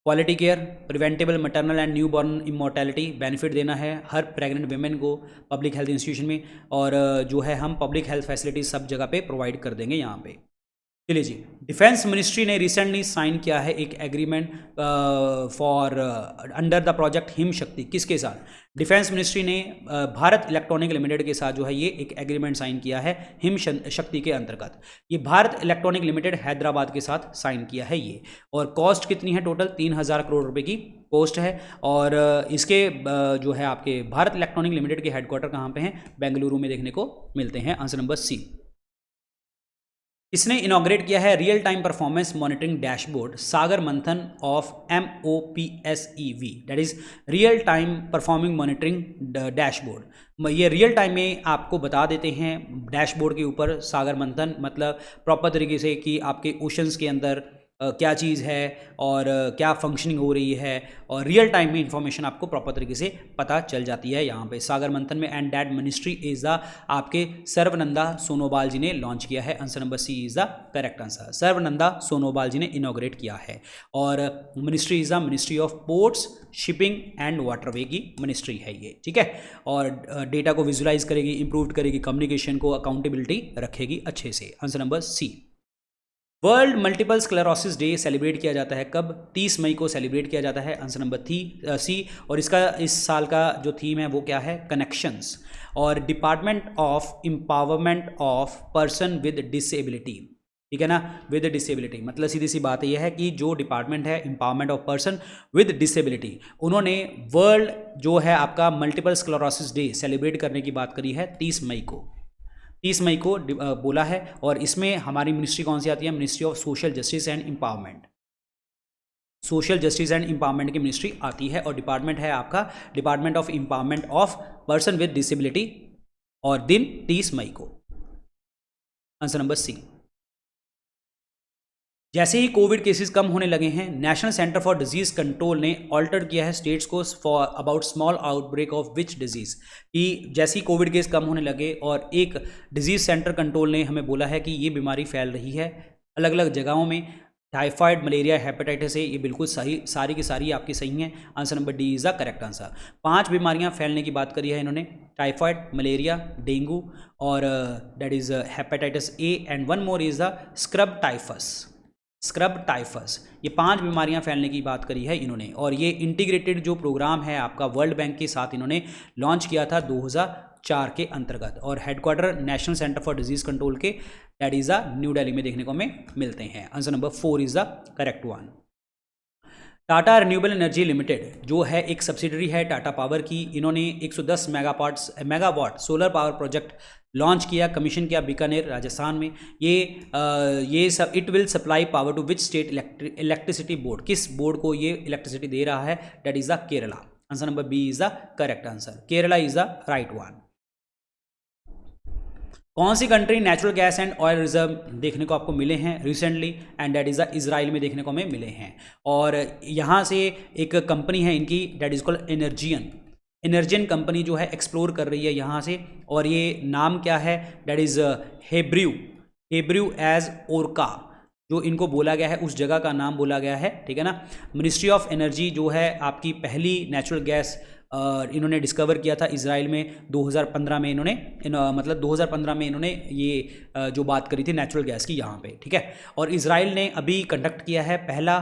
Quality care, preventable maternal and new born immortality, benefit देना है हर प्रेग्नेंट वेमेन को पब्लिक हेल्थ इंस्टीट्यूशन में, और जो है हम पब्लिक हेल्थ फैसिलिटीज सब जगह पे प्रोवाइड कर देंगे यहाँ पे। चलिए जी, डिफेंस मिनिस्ट्री ने रिसेंटली साइन किया है एक agreement for under the project him शक्ति। किसके साथ? डिफेंस मिनिस्ट्री ने भारत इलेक्ट्रॉनिक लिमिटेड के साथ जो है ये एक एग्रीमेंट साइन किया है हिम शक्ति के अंतर्गत। ये भारत इलेक्ट्रॉनिक लिमिटेड हैदराबाद के साथ साइन किया है ये। और कॉस्ट कितनी है? टोटल 3000 करोड़ रुपए की कॉस्ट है। और इसके जो है आपके भारत इलेक्ट्रॉनिक लिमिटेड के हेडक्वार्टर कहाँ पे हैं? बेंगलुरु में देखने को मिलते हैं। Answer number C. इसने इनॉग्रेट किया है real time performance monitoring dashboard Sagar Manthan of MOPSEV, that is real time performing monitoring dashboard. ये रियल टाइम में आपको बता देते हैं डैशबोर्ड के ऊपर सागर मंथन, मतलब प्रॉपर तरीके से कि आपके ओशंस के अंदर क्या चीज़ है और क्या फंक्शनिंग हो रही है, और रियल टाइम में इंफॉर्मेशन आपको प्रॉपर तरीके से पता चल जाती है यहाँ पे सागर मंथन में। And that ministry is the आपके सर्वनंदा सोनोवाल जी ने लॉन्च किया है। Answer number C is the correct answer. Sarbananda Sonowal ji ने इनॉग्रेट किया है। और ministry is the ministry of ports, shipping and waterway की मिनिस्ट्री है ये, ठीक है। और डेटा को विजुलाइज करेगी, इंप्रूव करेगी, कम्युनिकेशन को, अकाउंटेबिलिटी रखेगी अच्छे से। Answer number C. World multiple sclerosis day celebrate किया जाता है कब? 30 मई को सेलिब्रेट किया जाता है। Answer number C. और इसका इस साल का जो थीम है वो क्या है? कनेक्शंस। और department of empowerment of person with disability, ठीक है ना, विद डिसेबिलिटी। मतलब सीधी सी बात यह है कि जो डिपार्टमेंट है empowerment of person with disability, उन्होंने वर्ल्ड जो है आपका मल्टीपल स्क्लेरोसिस डे सेलिब्रेट करने की बात करी है 30 मई को। 30 मई को बोला है। और इसमें हमारी मिनिस्ट्री कौन सी आती है? Ministry of social justice and empowerment. Social justice and empowerment की मिनिस्ट्री आती है। और डिपार्टमेंट है आपका department of empowerment of person with disability. और दिन 30 मई को। Answer number C. जैसे ही कोविड केसेस कम होने लगे हैं, national centre for disease control ने ऑल्टर किया है स्टेट्स को for about small outbreak of which disease, कि जैसे ही कोविड केस कम होने लगे और एक डिजीज सेंटर कंट्रोल ने हमें बोला है कि ये बीमारी फैल रही है अलग अलग जगहों में, टाइफाइड, मलेरिया, हेपेटाइटिस ए, ये बिल्कुल सही, सारी की सारी आपकी सही हैं। Answer number D is the correct answer. 5 बीमारियां फैलने की बात करी है इन्होंने, टाइफाइड, मलेरिया, डेंगू और that is hepatitis A, and one more is the scrub typhus. Scrub typhus, ये 5 बीमारियां फैलने की बात करी है इन्होंने। और ये इंटीग्रेटेड जो प्रोग्राम है आपका वर्ल्ड बैंक के साथ इन्होंने लॉन्च किया था 2004 के अंतर्गत। और headquarter national centre for disease control के दैट इज़ न्यू दिल्ली में देखने को हमें मिलते हैं। Answer number 4 is the correct one. Tata renewable energy limited जो है एक सब्सिडरी है टाटा पावर की, इन्होंने 110 megawatt solar power project launch किया, कमीशन किया बीकानेर राजस्थान में। ये सब it will supply power to which state electricity board, किस बोर्ड को ये इलेक्ट्रिसिटी दे रहा है? That is the Kerala. Answer number B is the correct answer. Kerala is the right one. कौन सी country natural gas and oil reserve देखने को आपको मिले हैं recently? And that is the Israel में देखने को हमें मिले हैं। और यहाँ से एक कंपनी है इनकी दैट इज़ कॉल्ड एनर्जियन कंपनी जो है एक्सप्लोर कर रही है यहाँ से। और ये नाम क्या है? दैट इज़ हेब्रू एज ओरका, जो इनको बोला गया है उस जगह का नाम बोला गया है, ठीक है ना। मिनिस्ट्री ऑफ एनर्जी जो है आपकी पहली नेचुरल गैस इन्होंने डिस्कवर किया था इजराइल में 2015 में। मतलब 2015 में इन्होंने ये जो बात करी थी नेचुरल गैस की यहाँ पे, ठीक है। और इजराइल ने अभी कंडक्ट किया है पहला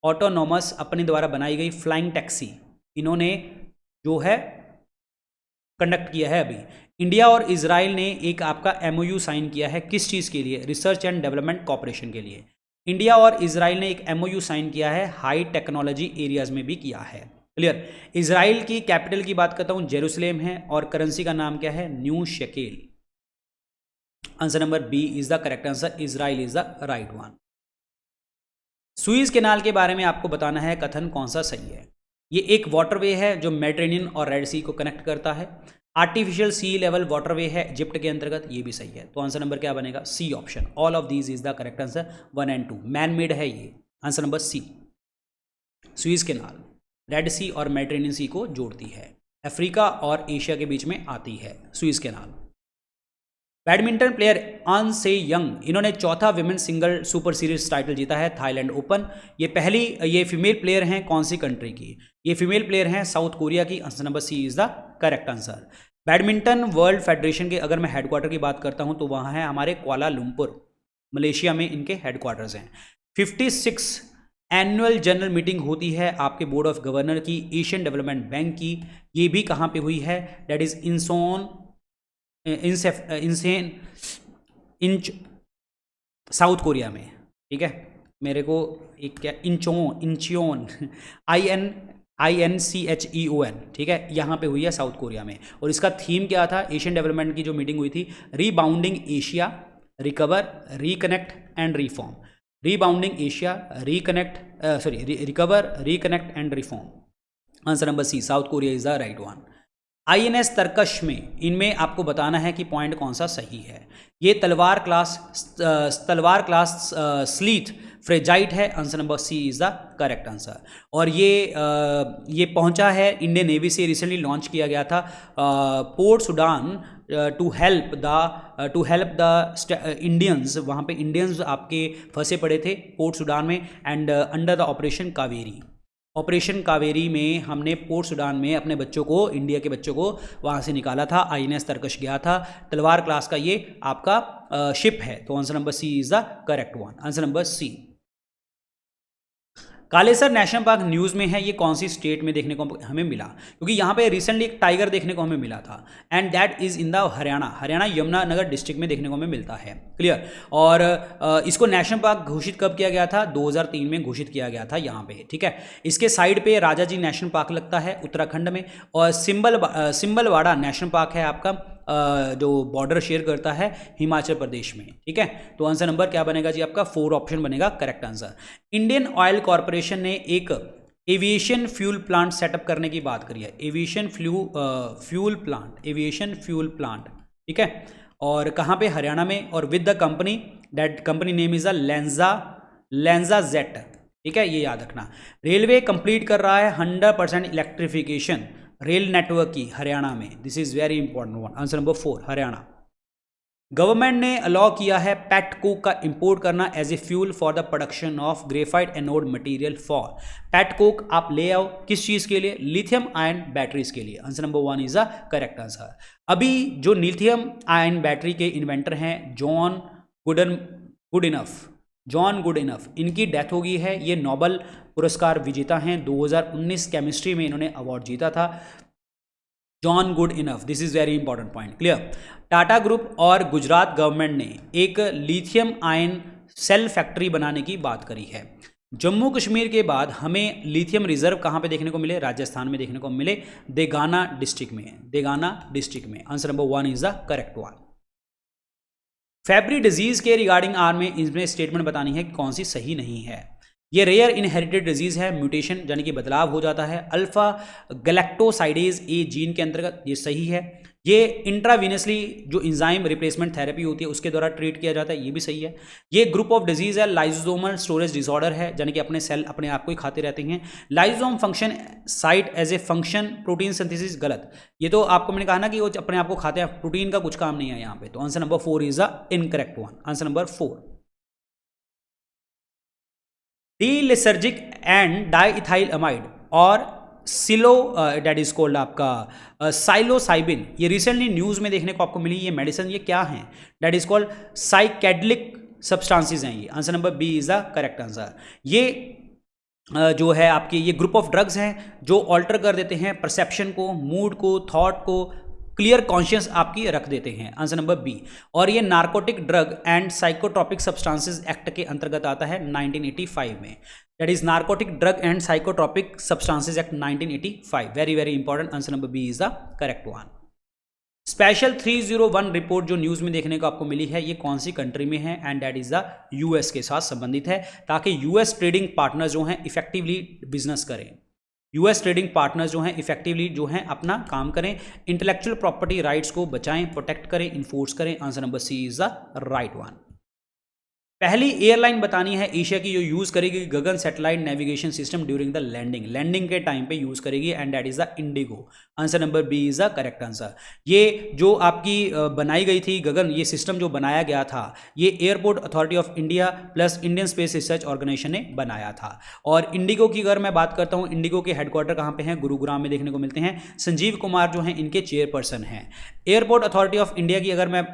ऑटोनॉमस अपने द्वारा बनाई गई फ्लाइंग टैक्सी, इन्होंने जो है कंडक्ट किया है अभी। इंडिया और इजराइल ने एक आपका MOU साइन किया है, किस चीज़ के लिए? रिसर्च एंड डेवलपमेंट कॉपरेशन के लिए। इंडिया और इजराइल ने एक MOU साइन किया है, हाई टेक्नोलॉजी एरियाज में भी किया है। क्लियर। इजराइल की कैपिटल की बात करता हूं, जेरूसलेम है। और करेंसी का नाम क्या है? New shekel. Answer number B is the correct answer. Israel is the right one. Suez canal के बारे में आपको बताना है, कथन कौन सा सही है? ये एक वाटरवे है जो मेडिटेरेनियन और रेड सी को कनेक्ट करता है। आर्टिफिशियल सी लेवल वाटरवे है इजिप्ट के अंतर्गत, ये भी सही है। तो आंसर नंबर क्या बनेगा? C option. All of these is the correct answer 1 and 2। Man made है ये। Answer number C. Suez canal Red Sea और मेडिटेरेनियन सी को जोड़ती है, अफ्रीका और एशिया के बीच में आती है Suez canal. Badminton player An Se Young, इन्होंने चौथा women single super series title जीता है थाईलैंड ओपन। ये फीमेल प्लेयर हैं कौन सी कंट्री की? ये फीमेल प्लेयर हैं साउथ कोरिया की। Answer number C is the correct answer. Badminton world federation के अगर मैं हेडक्वार्टर की बात करता हूं तो वहां है हमारे कुआलालंपुर, मलेशिया में इनके हेडक्वार्टर्स हैं। 56 एनुअल जनरल मीटिंग होती है आपके बोर्ड ऑफ गवर्नर की, एशियन डेवलपमेंट बैंक की। ये भी कहाँ पे हुई है? That is inch south Korea में, ठीक है। मेरे को एक क्या इंचियोन INCHEON, ठीक है, यहाँ पे हुई है साउथ कोरिया में। और इसका थीम क्या था? एशियन डेवलपमेंट की जो मीटिंग हुई थी, rebounding Asia, recover, reconnect and reform. Rebounding Asia, recover, reconnect and reform. Answer number C, South Korea is the right one. INS Tarkash में इनमें आपको बताना है कि पॉइंट कौन सा सही है। ये तलवार क्लास स्लीथ फ्रेजाइट है। Answer number C is the correct answer. और ये पहुंचा है इंडियन नेवी से, रिसेंटली लॉन्च किया गया था port Sudan to help the Indians. वहाँ पे इंडियंस आपके फंसे पड़े थे पोर्ट सुडान में, and under the operation Kaveri में हमने पोर्ट सुडान में अपने बच्चों को, इंडिया के बच्चों को वहाँ से निकाला था। INS तरकश गया था। तलवार क्लास का ये आपका शिप है। तो answer number C is the correct one. Answer number C. Kalesar national park news में है, ये कौन सी स्टेट में देखने को हमें मिला? क्योंकि यहाँ पे रिसेंटली एक टाइगर देखने को हमें मिला था, and that is in the Haryana Yamunanagar district में देखने को हमें मिलता है। क्लियर। और इसको नेशनल पार्क घोषित कब किया गया था? 2003 में घोषित किया गया था यहाँ पे। ठीक है। इसके साइड पे राजा जी नेशनल पार्क लगता है उत्तराखंड में, और सिंबलवाड़ा नेशनल पार्क है आपका जो बॉर्डर शेयर करता है हिमाचल प्रदेश में। ठीक है। तो आंसर नंबर क्या बनेगा जी आपका? 4 ऑप्शन बनेगा correct answer. Indian oil corporation ने एक एविएशन फ्यूल प्लांट सेटअप करने की बात करी है। Aviation fuel plant. ठीक है। और कहाँ पे? हरियाणा में। और with the company, that company name is a Lenja jet. ठीक है, ये याद रखना। रेलवे कंप्लीट कर रहा है 100% इलेक्ट्रिफिकेशन रेल नेटवर्क की हरियाणा में। This is very important one. Answer number 4 Haryana. Government ने अलाउ किया है पेट कोक का इंपोर्ट करना as a fuel for the production of graphite anode material for. Pet coke आप ले आओ किस चीज के लिए? लिथियम आयन बैटरीज के लिए। Answer number 1 is the correct answer. अभी जो लिथियम आयन बैटरी के इन्वेंटर हैं जॉन गुड इनफ, इनकी डेथ हो गई है। ये नोबेल पुरस्कार विजेता हैं। 2019 केमिस्ट्री में इन्होंने अवार्ड जीता था। John good enough, this is very important point. Clear. Tata group और गुजरात गवर्नमेंट ने एक लिथियम आयन सेल फैक्ट्री बनाने की बात करी है। जम्मू कश्मीर के बाद हमें लिथियम रिजर्व कहाँ पे देखने को मिले? राजस्थान में देखने को मिले, देगाना डिस्ट्रिक्ट में। Answer number 1 is the correct one. फेब्री disease के रिगार्डिंग आर में इसमें स्टेटमेंट बतानी है कि कौन सी सही नहीं है। ये रेयर इनहेरिटेड डिजीज है, म्यूटेशन यानी कि बदलाव हो जाता है अल्फा गैलेक्टोसाइडेज ए जीन के अंतर्गत, ये सही है। ये इंट्रावीनसली जो इंजाइम रिप्लेसमेंट थेरेपी होती है उसके द्वारा ट्रीट किया जाता है, ये भी सही है। ये ग्रुप ऑफ डिजीज है, लाइसोसोमल स्टोरेज डिसऑर्डर है, यानी कि अपने सेल अपने आप को ही खाते रहते हैं। Lysosome function site as a function protein synthesis, गलत। ये तो आपको मैंने कहा ना कि वो अपने आप को खाते हैं, प्रोटीन का कुछ काम नहीं है यहाँ पे। तो answer number 4 is the incorrect one. Answer number 4। D lysergic and diethyl amide और सिलो डेट इज कॉल्ड आपका साइलोसाइबिन, ये रिसेंटली न्यूज़ में देखने को आपको मिली। ये मेडिसिन ये क्या है? That is called psychedelic substances हैं ये। Answer number B is the correct answer. ये जो है आपके ये ग्रुप ऑफ ड्रग्स हैं जो ऑल्टर कर देते हैं परसेप्शन को, मूड को, थॉट को, क्लियर कॉन्शियस आपकी रख देते हैं। Answer number B. और ये narcotic drug and psychotropic substances act के अंतर्गत आता है 1985 में। That is narcotic drug and psychotropic substances act 1985। Very very important. Answer number B is the correct one. Special 301 report जो न्यूज़ में देखने को आपको मिली है, ये कौन सी कंट्री में है? And that is the US के साथ संबंधित है, ताकि यूएस ट्रेडिंग पार्टनर जो हैं इफेक्टिवली बिजनेस करें। यूएस ट्रेडिंग पार्टनर्स जो हैं इफेक्टिवली जो हैं अपना काम करें, इंटेलेक्चुअल प्रॉपर्टी राइट्स को बचाएं, प्रोटेक्ट करें, इन्फोर्स करें। Answer number C is the right one. पहली एयरलाइन बतानी है एशिया की जो यूज़ करेगी Gagan satellite navigation system during the landing के टाइम पे यूज़ करेगी, and that is the IndiGo. Answer number B is the correct answer. ये जो आपकी बनाई गई थी गगन, ये सिस्टम जो बनाया गया था, ये airport authority of India plus Indian space research organisation ने बनाया था। और इंडिगो की अगर मैं बात करता हूँ, इंडिगो के हेडक्वार्टर कहाँ पे हैं? गुरुग्राम में देखने को मिलते हैं। संजीव कुमार जो हैं इनके चेयरपर्सन हैं। एयरपोर्ट अथॉरिटी ऑफ इंडिया की अगर मैं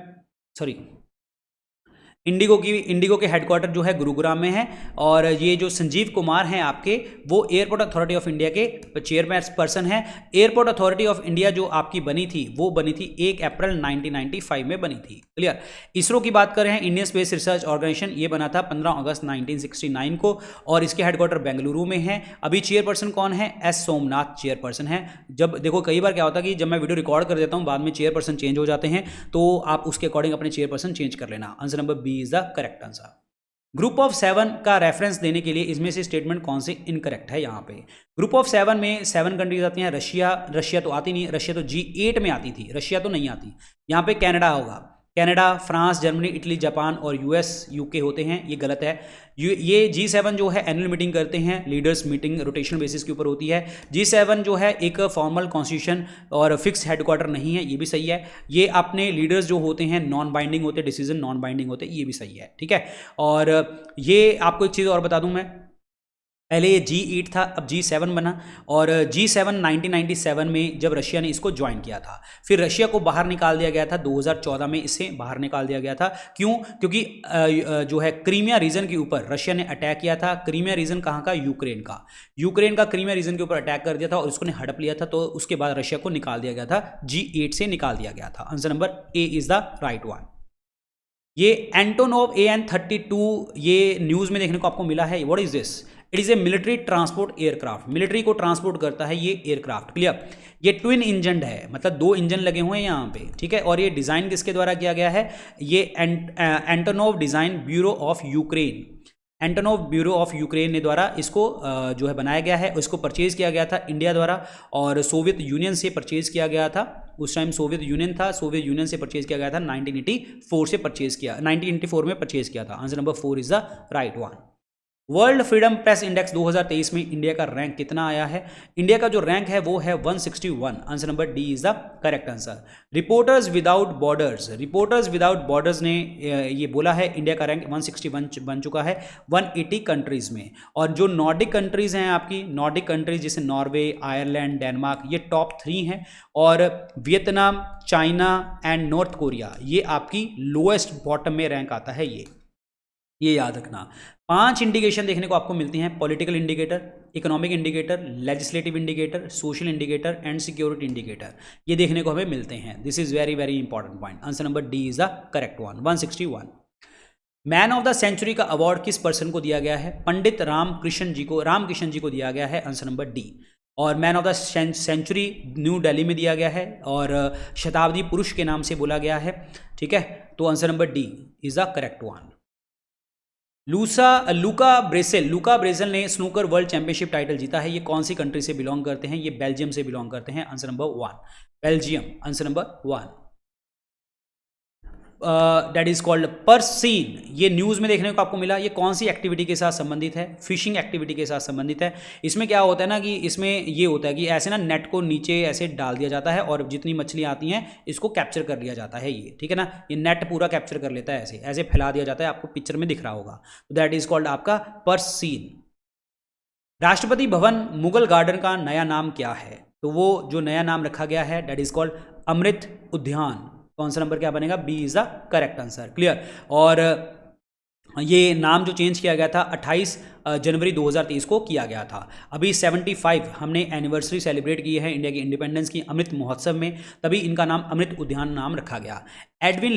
इंडिगो के हेडक्वार्टर जो है गुरुग्राम में है, और ये जो संजीव कुमार हैं आपके, वो एयरपोर्ट अथॉरिटी ऑफ इंडिया के चेयरपर्सन हैं। एयरपोर्ट अथॉरिटी ऑफ इंडिया जो आपकी बनी थी वो बनी थी 1 अप्रैल 1995 में बनी थी। क्लियर। इसरो की बात करें, इंडियन स्पेस रिसर्च ऑर्गेनाइजेशन, ये बना था 15 अगस्त 1969 को, और इसके हेडक्वार्टर बेंगलुरु में है। अभी चेयरपर्सन कौन है? एस सोमनाथ चेयरपर्सन है। जब देखो कई बार क्या होता है कि जब मैं वीडियो रिकॉर्ड कर देता हूँ बाद में चेयरपर्सन चेंज हो जाते हैं, तो आप उसके अकॉर्डिंग अपने चेयरपर्सन चेंज कर लेना। Answer number B is the correct answer. Group of 7 का रेफरेंस देने के लिए इसमें से स्टेटमेंट कौन से इनकरेक्ट है यहाँ पे। ग्रुप ऑफ 7 में 7 कंट्रीज आती हैं। रशिया तो आती नहीं, रशिया तो G8 में आती थी, रशिया तो नहीं आती। यहाँ पे कनाडा होगा, Canada, France, Germany, Italy, Japan और US UK होते हैं, ये गलत है। ये G7 जो है एनुअल मीटिंग करते हैं, लीडर्स मीटिंग रोटेशनल बेसिस के ऊपर होती है। G7 जो है एक फॉर्मल कॉन्स्टिट्यूशन और फिक्स हेडक्वार्टर नहीं है, ये भी सही है। ये अपने लीडर्स जो होते हैं नॉन बाइंडिंग होते, डिसीजन नॉन बाइंडिंग होते, ये भी सही है, ठीक है। और ये आपको एक चीज़ और बता दूं मैं, पहले ये G8 था, अब G7 बना। और G7 1997 में जब रशिया ने इसको ज्वाइन किया था, फिर रशिया को बाहर निकाल दिया गया था 2014 में, इससे बाहर निकाल दिया गया था। क्यों? क्योंकि जो है क्रीमिया रीजन के ऊपर रशिया ने अटैक किया था। क्रीमिया रीजन कहाँ का? यूक्रेन का क्रीमिया रीजन के ऊपर अटैक कर दिया था और उसको ने हड़प लिया था, तो उसके बाद रशिया को निकाल दिया गया था, G8 से निकाल दिया गया था। Answer number A is the right one. ये एंटोनोव AN-32 ये न्यूज़ में देखने को आपको मिला है। What is this? It is A military transport aircraft, military को ट्रांसपोर्ट करता है ये एयरक्राफ्ट, क्लियर। ये ट्विन इंजन है, मतलब 2 इंजन लगे हुए हैं यहाँ पे, ठीक है। और ये डिज़ाइन किसके द्वारा किया गया है? ये Antonov design bureau of Ukraine, Antonov bureau of Ukraine ने द्वारा इसको जो है बनाया गया है। इसको परचेज़ किया गया था इंडिया द्वारा और सोवियत यूनियन से परचेज़ किया गया था। उस टाइम सोवियत यूनियन था, सोवियत यूनियन से परचेज़ किया गया था। 1984 से परचेज़ किया, 1984 में परचेज़ किया था। Answer number 4 is the right one. World freedom press index 2023 में इंडिया का रैंक कितना आया है? इंडिया का जो रैंक है वो है 161। Answer number D is the correct answer. Reporters without borders ने ये बोला है इंडिया का रैंक 161 बन चुका है 180 कंट्रीज में। और जो नॉर्डिक कंट्रीज हैं आपकी, नॉर्डिक कंट्रीज जैसे नॉर्वे, आयरलैंड, डेनमार्क, ये टॉप 3 हैं। और Vietnam, China and north Korea ये आपकी लोएस्ट बॉटम में रैंक आता है। ये याद रखना। 5 इंडिकेशन देखने को आपको मिलती हैं: political indicator, economic indicator, legislative indicator, social indicator and security indicator. ये देखने को हमें मिलते हैं। This is very very important point. Answer number D is the correct one, 161। Man of the century का अवार्ड किस पर्सन को दिया गया है? पंडित रामकृष्ण जी को दिया गया है। Answer number D. और man of the century new Delhi में दिया गया है और शताब्दी पुरुष के नाम से बोला गया है, ठीक है। तो answer number D is the correct one. लूका ब्रेसेल ने स्नूकर वर्ल्ड चैंपियनशिप टाइटल जीता है। ये कौन सी कंट्री से बिलोंग करते हैं? ये बेल्जियम से बिलोंग करते हैं। आंसर नंबर 1 बेल्जियम, number number 1। That is called persin. ये न्यूज़ में देखने को आपको मिला। ये कौन सी एक्टिविटी के साथ संबंधित है? फिशिंग एक्टिविटी के साथ संबंधित है। इसमें क्या होता है ना कि इसमें ये होता है कि ऐसे ना नेट को नीचे ऐसे डाल दिया जाता है और जितनी मछली आती हैं इसको कैप्चर कर लिया जाता है। ये ठीक है ना, ये नेट पूरा कैप्चर कर लेता है, ऐसे ऐसे फैला दिया जाता है। आपको पिक्चर में दिख रहा होगा। दैट इज कॉल्ड आपका पर्सीन। राष्ट्रपति भवन मुगल गार्डन का नया नाम क्या है? तो वो जो नया नाम रखा गया है दैट इज कॉल्ड अमृत उद्यान। तो आंसर नंबर क्या बनेगा? B is the correct answer, clear. और ये नाम जो चेंज किया गया था 28 जनवरी 2023 को किया गया था। अभी 75 हमने एनिवर्सरी सेलिब्रेट की है इंडिया की इंडिपेंडेंस की अमृत महोत्सव में, तभी इनका नाम अमृत उद्यान नाम रखा गया। एडविन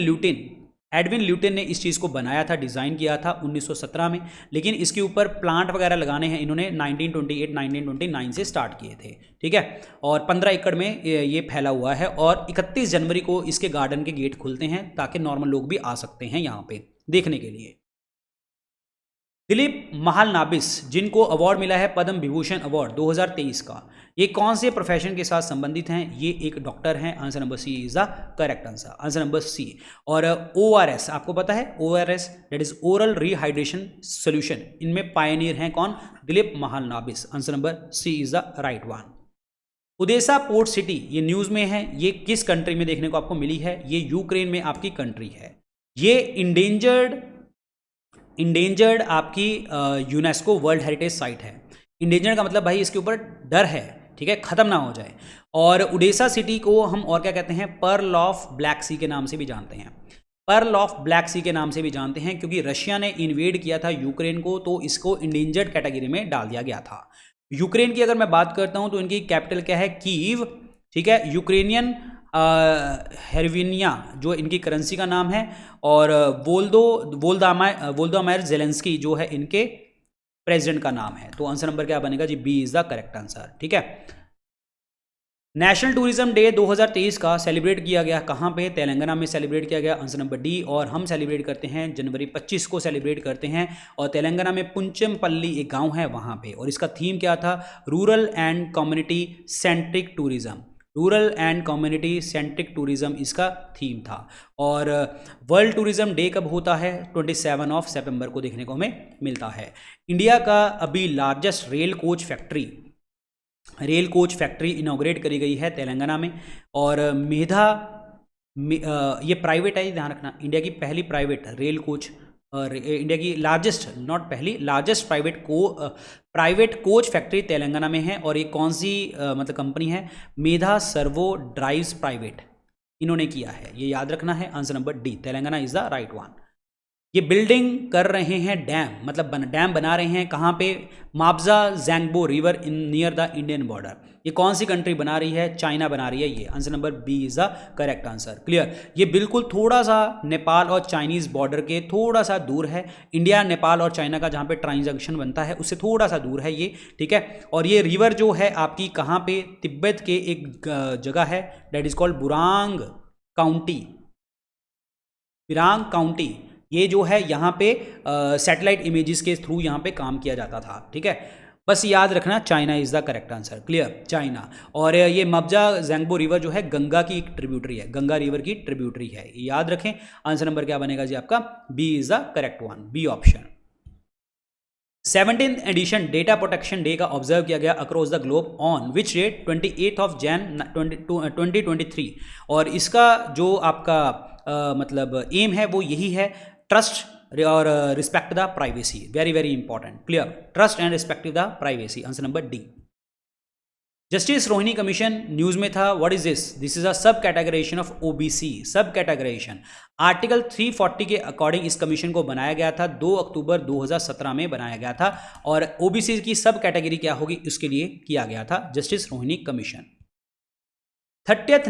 ल्यूटिन ने इस चीज़ को बनाया था, डिज़ाइन किया था 1917 में, लेकिन इसके ऊपर प्लांट वगैरह लगाने हैं इन्होंने 1928-1929 से स्टार्ट किए थे, ठीक है। और 15 एकड़ में ये फैला हुआ है और 31 जनवरी को इसके गार्डन के गेट खुलते हैं ताकि नॉर्मल लोग भी आ सकते हैं यहाँ पे देखने के लिए। दिलीप महालनाबिस जिनको अवार्ड मिला है पद्म विभूषण अवार्ड 2023 का, ये कौन से प्रोफेशन के साथ संबंधित हैं? ये एक डॉक्टर हैं। Answer number C is the correct answer, answer number C. और ORS आपको पता है, ORS that is oral rehydration solution, इनमें पायनियर हैं कौन? Dilip Mahalanabis. Answer number C is the right one. Odesa port city ये न्यूज़ में है, ये किस कंट्री में देखने को आपको मिली है? ये यूक्रेन में आपकी कंट्री है। ये इंडेंजर्ड आपकी यूनेस्को वर्ल्ड हेरिटेज साइट है। इंडेंजर्ड का मतलब भाई इसके ऊपर डर है, ठीक है, ख़त्म ना हो जाए। और ओडेसा सिटी को हम और क्या कहते हैं? पर्ल ऑफ ब्लैक सी के नाम से भी जानते हैं। पर्ल ऑफ ब्लैक सी के नाम से भी जानते हैं क्योंकि रशिया ने इन्वेड किया था यूक्रेन को, तो इसको इंडेंजर्ड कैटेगरी में डाल दिया गया था। यूक्रेन की अगर मैं बात करता हूँ तो इनकी कैपिटल क्या है? कीव, ठीक है। यूक्रेनियन हेरविनिया जो इनकी करेंसी का नाम है। और वोल्दोमायर जेलेंस्की जो है इनके प्रेसिडेंट का नाम है। तो आंसर नंबर क्या बनेगा जी? B is the correct answer, ठीक है। नेशनल टूरिज्म डे 2023 का सेलिब्रेट किया गया कहाँ पे? तेलंगाना में सेलिब्रेट किया गया, आंसर नंबर डी। और हम सेलिब्रेट करते हैं जनवरी 25 को सेलिब्रेट करते हैं, और तेलंगाना में पुंचमपल्ली एक गांव है वहाँ पे, और इसका थीम क्या था? Rural and community centric tourism. Rural and community centric tourism इसका थीम था। और वर्ल्ड टूरिज्म डे कब होता है? 27 सितंबर को देखने को हमें मिलता है। इंडिया का अभी largest rail coach factory inaugurate करी गई है तेलंगाना में। और ये प्राइवेट है, ध्यान रखना, इंडिया की पहली प्राइवेट रेल कोच, इंडिया की लार्जेस्ट, नॉट पहली, largest private coach factory Telangana में है। और ये कौन सी मतलब कंपनी है? मेधा सर्वो ड्राइव्स प्राइवेट, इन्होंने किया है, ये याद रखना है। Answer number D, Telangana is the right one. ये बिल्डिंग कर रहे हैं डैम, मतलब डैम बना रहे हैं कहाँ पे? Mabja Zangbo river in near the Indian border. ये कौन सी कंट्री बना रही है? चाइना बना रही है ये। Answer number B is the correct answer. Clear? ये बिल्कुल थोड़ा सा नेपाल और चाइनीज बॉर्डर के थोड़ा सा दूर है। इंडिया, नेपाल और चाइना का जहाँ पे ट्रांजैक्शन बनता है उससे थोड़ा सा दूर है ये, ठीक है। और ये रिवर जो है आपकी कहाँ पे? तिब्बत के एक जगह है, that is called Burang county. ये जो है यहाँ पे सैटेलाइट इमेजेस के थ्रू यहाँ पे काम किया जाता था, ठीक है। बस याद रखना, China is the correct answer. Clear? China. और ये मब्जा जैंगबो रिवर जो है गंगा की एक ट्रिब्यूटरी है, गंगा रिवर की ट्रिब्यूटरी है, याद रखें। आंसर नंबर क्या बनेगा जी आपका? B is the correct one, B option. 17th edition data protection day का ऑब्जर्व किया गया across the globe on which date? 28 जनवरी 2023। और इसका जो आपका मतलब एम है वो यही है, ट्रस्ट और respect the privacy. Very very important. Clear? Trust and respect the privacy. Answer number D. Justice Rohini commission news में था, what is this is a सब कैटेगराइजेशन ऑफ ओबीसी। सब कैटेगराइजेशन आर्टिकल 340 के अकॉर्डिंग इस कमीशन को बनाया गया था, 2 अक्टूबर 2017 में बनाया गया था। और ओबीसी की सब कैटेगरी क्या होगी उसके लिए किया गया था justice Rohini commission. 30th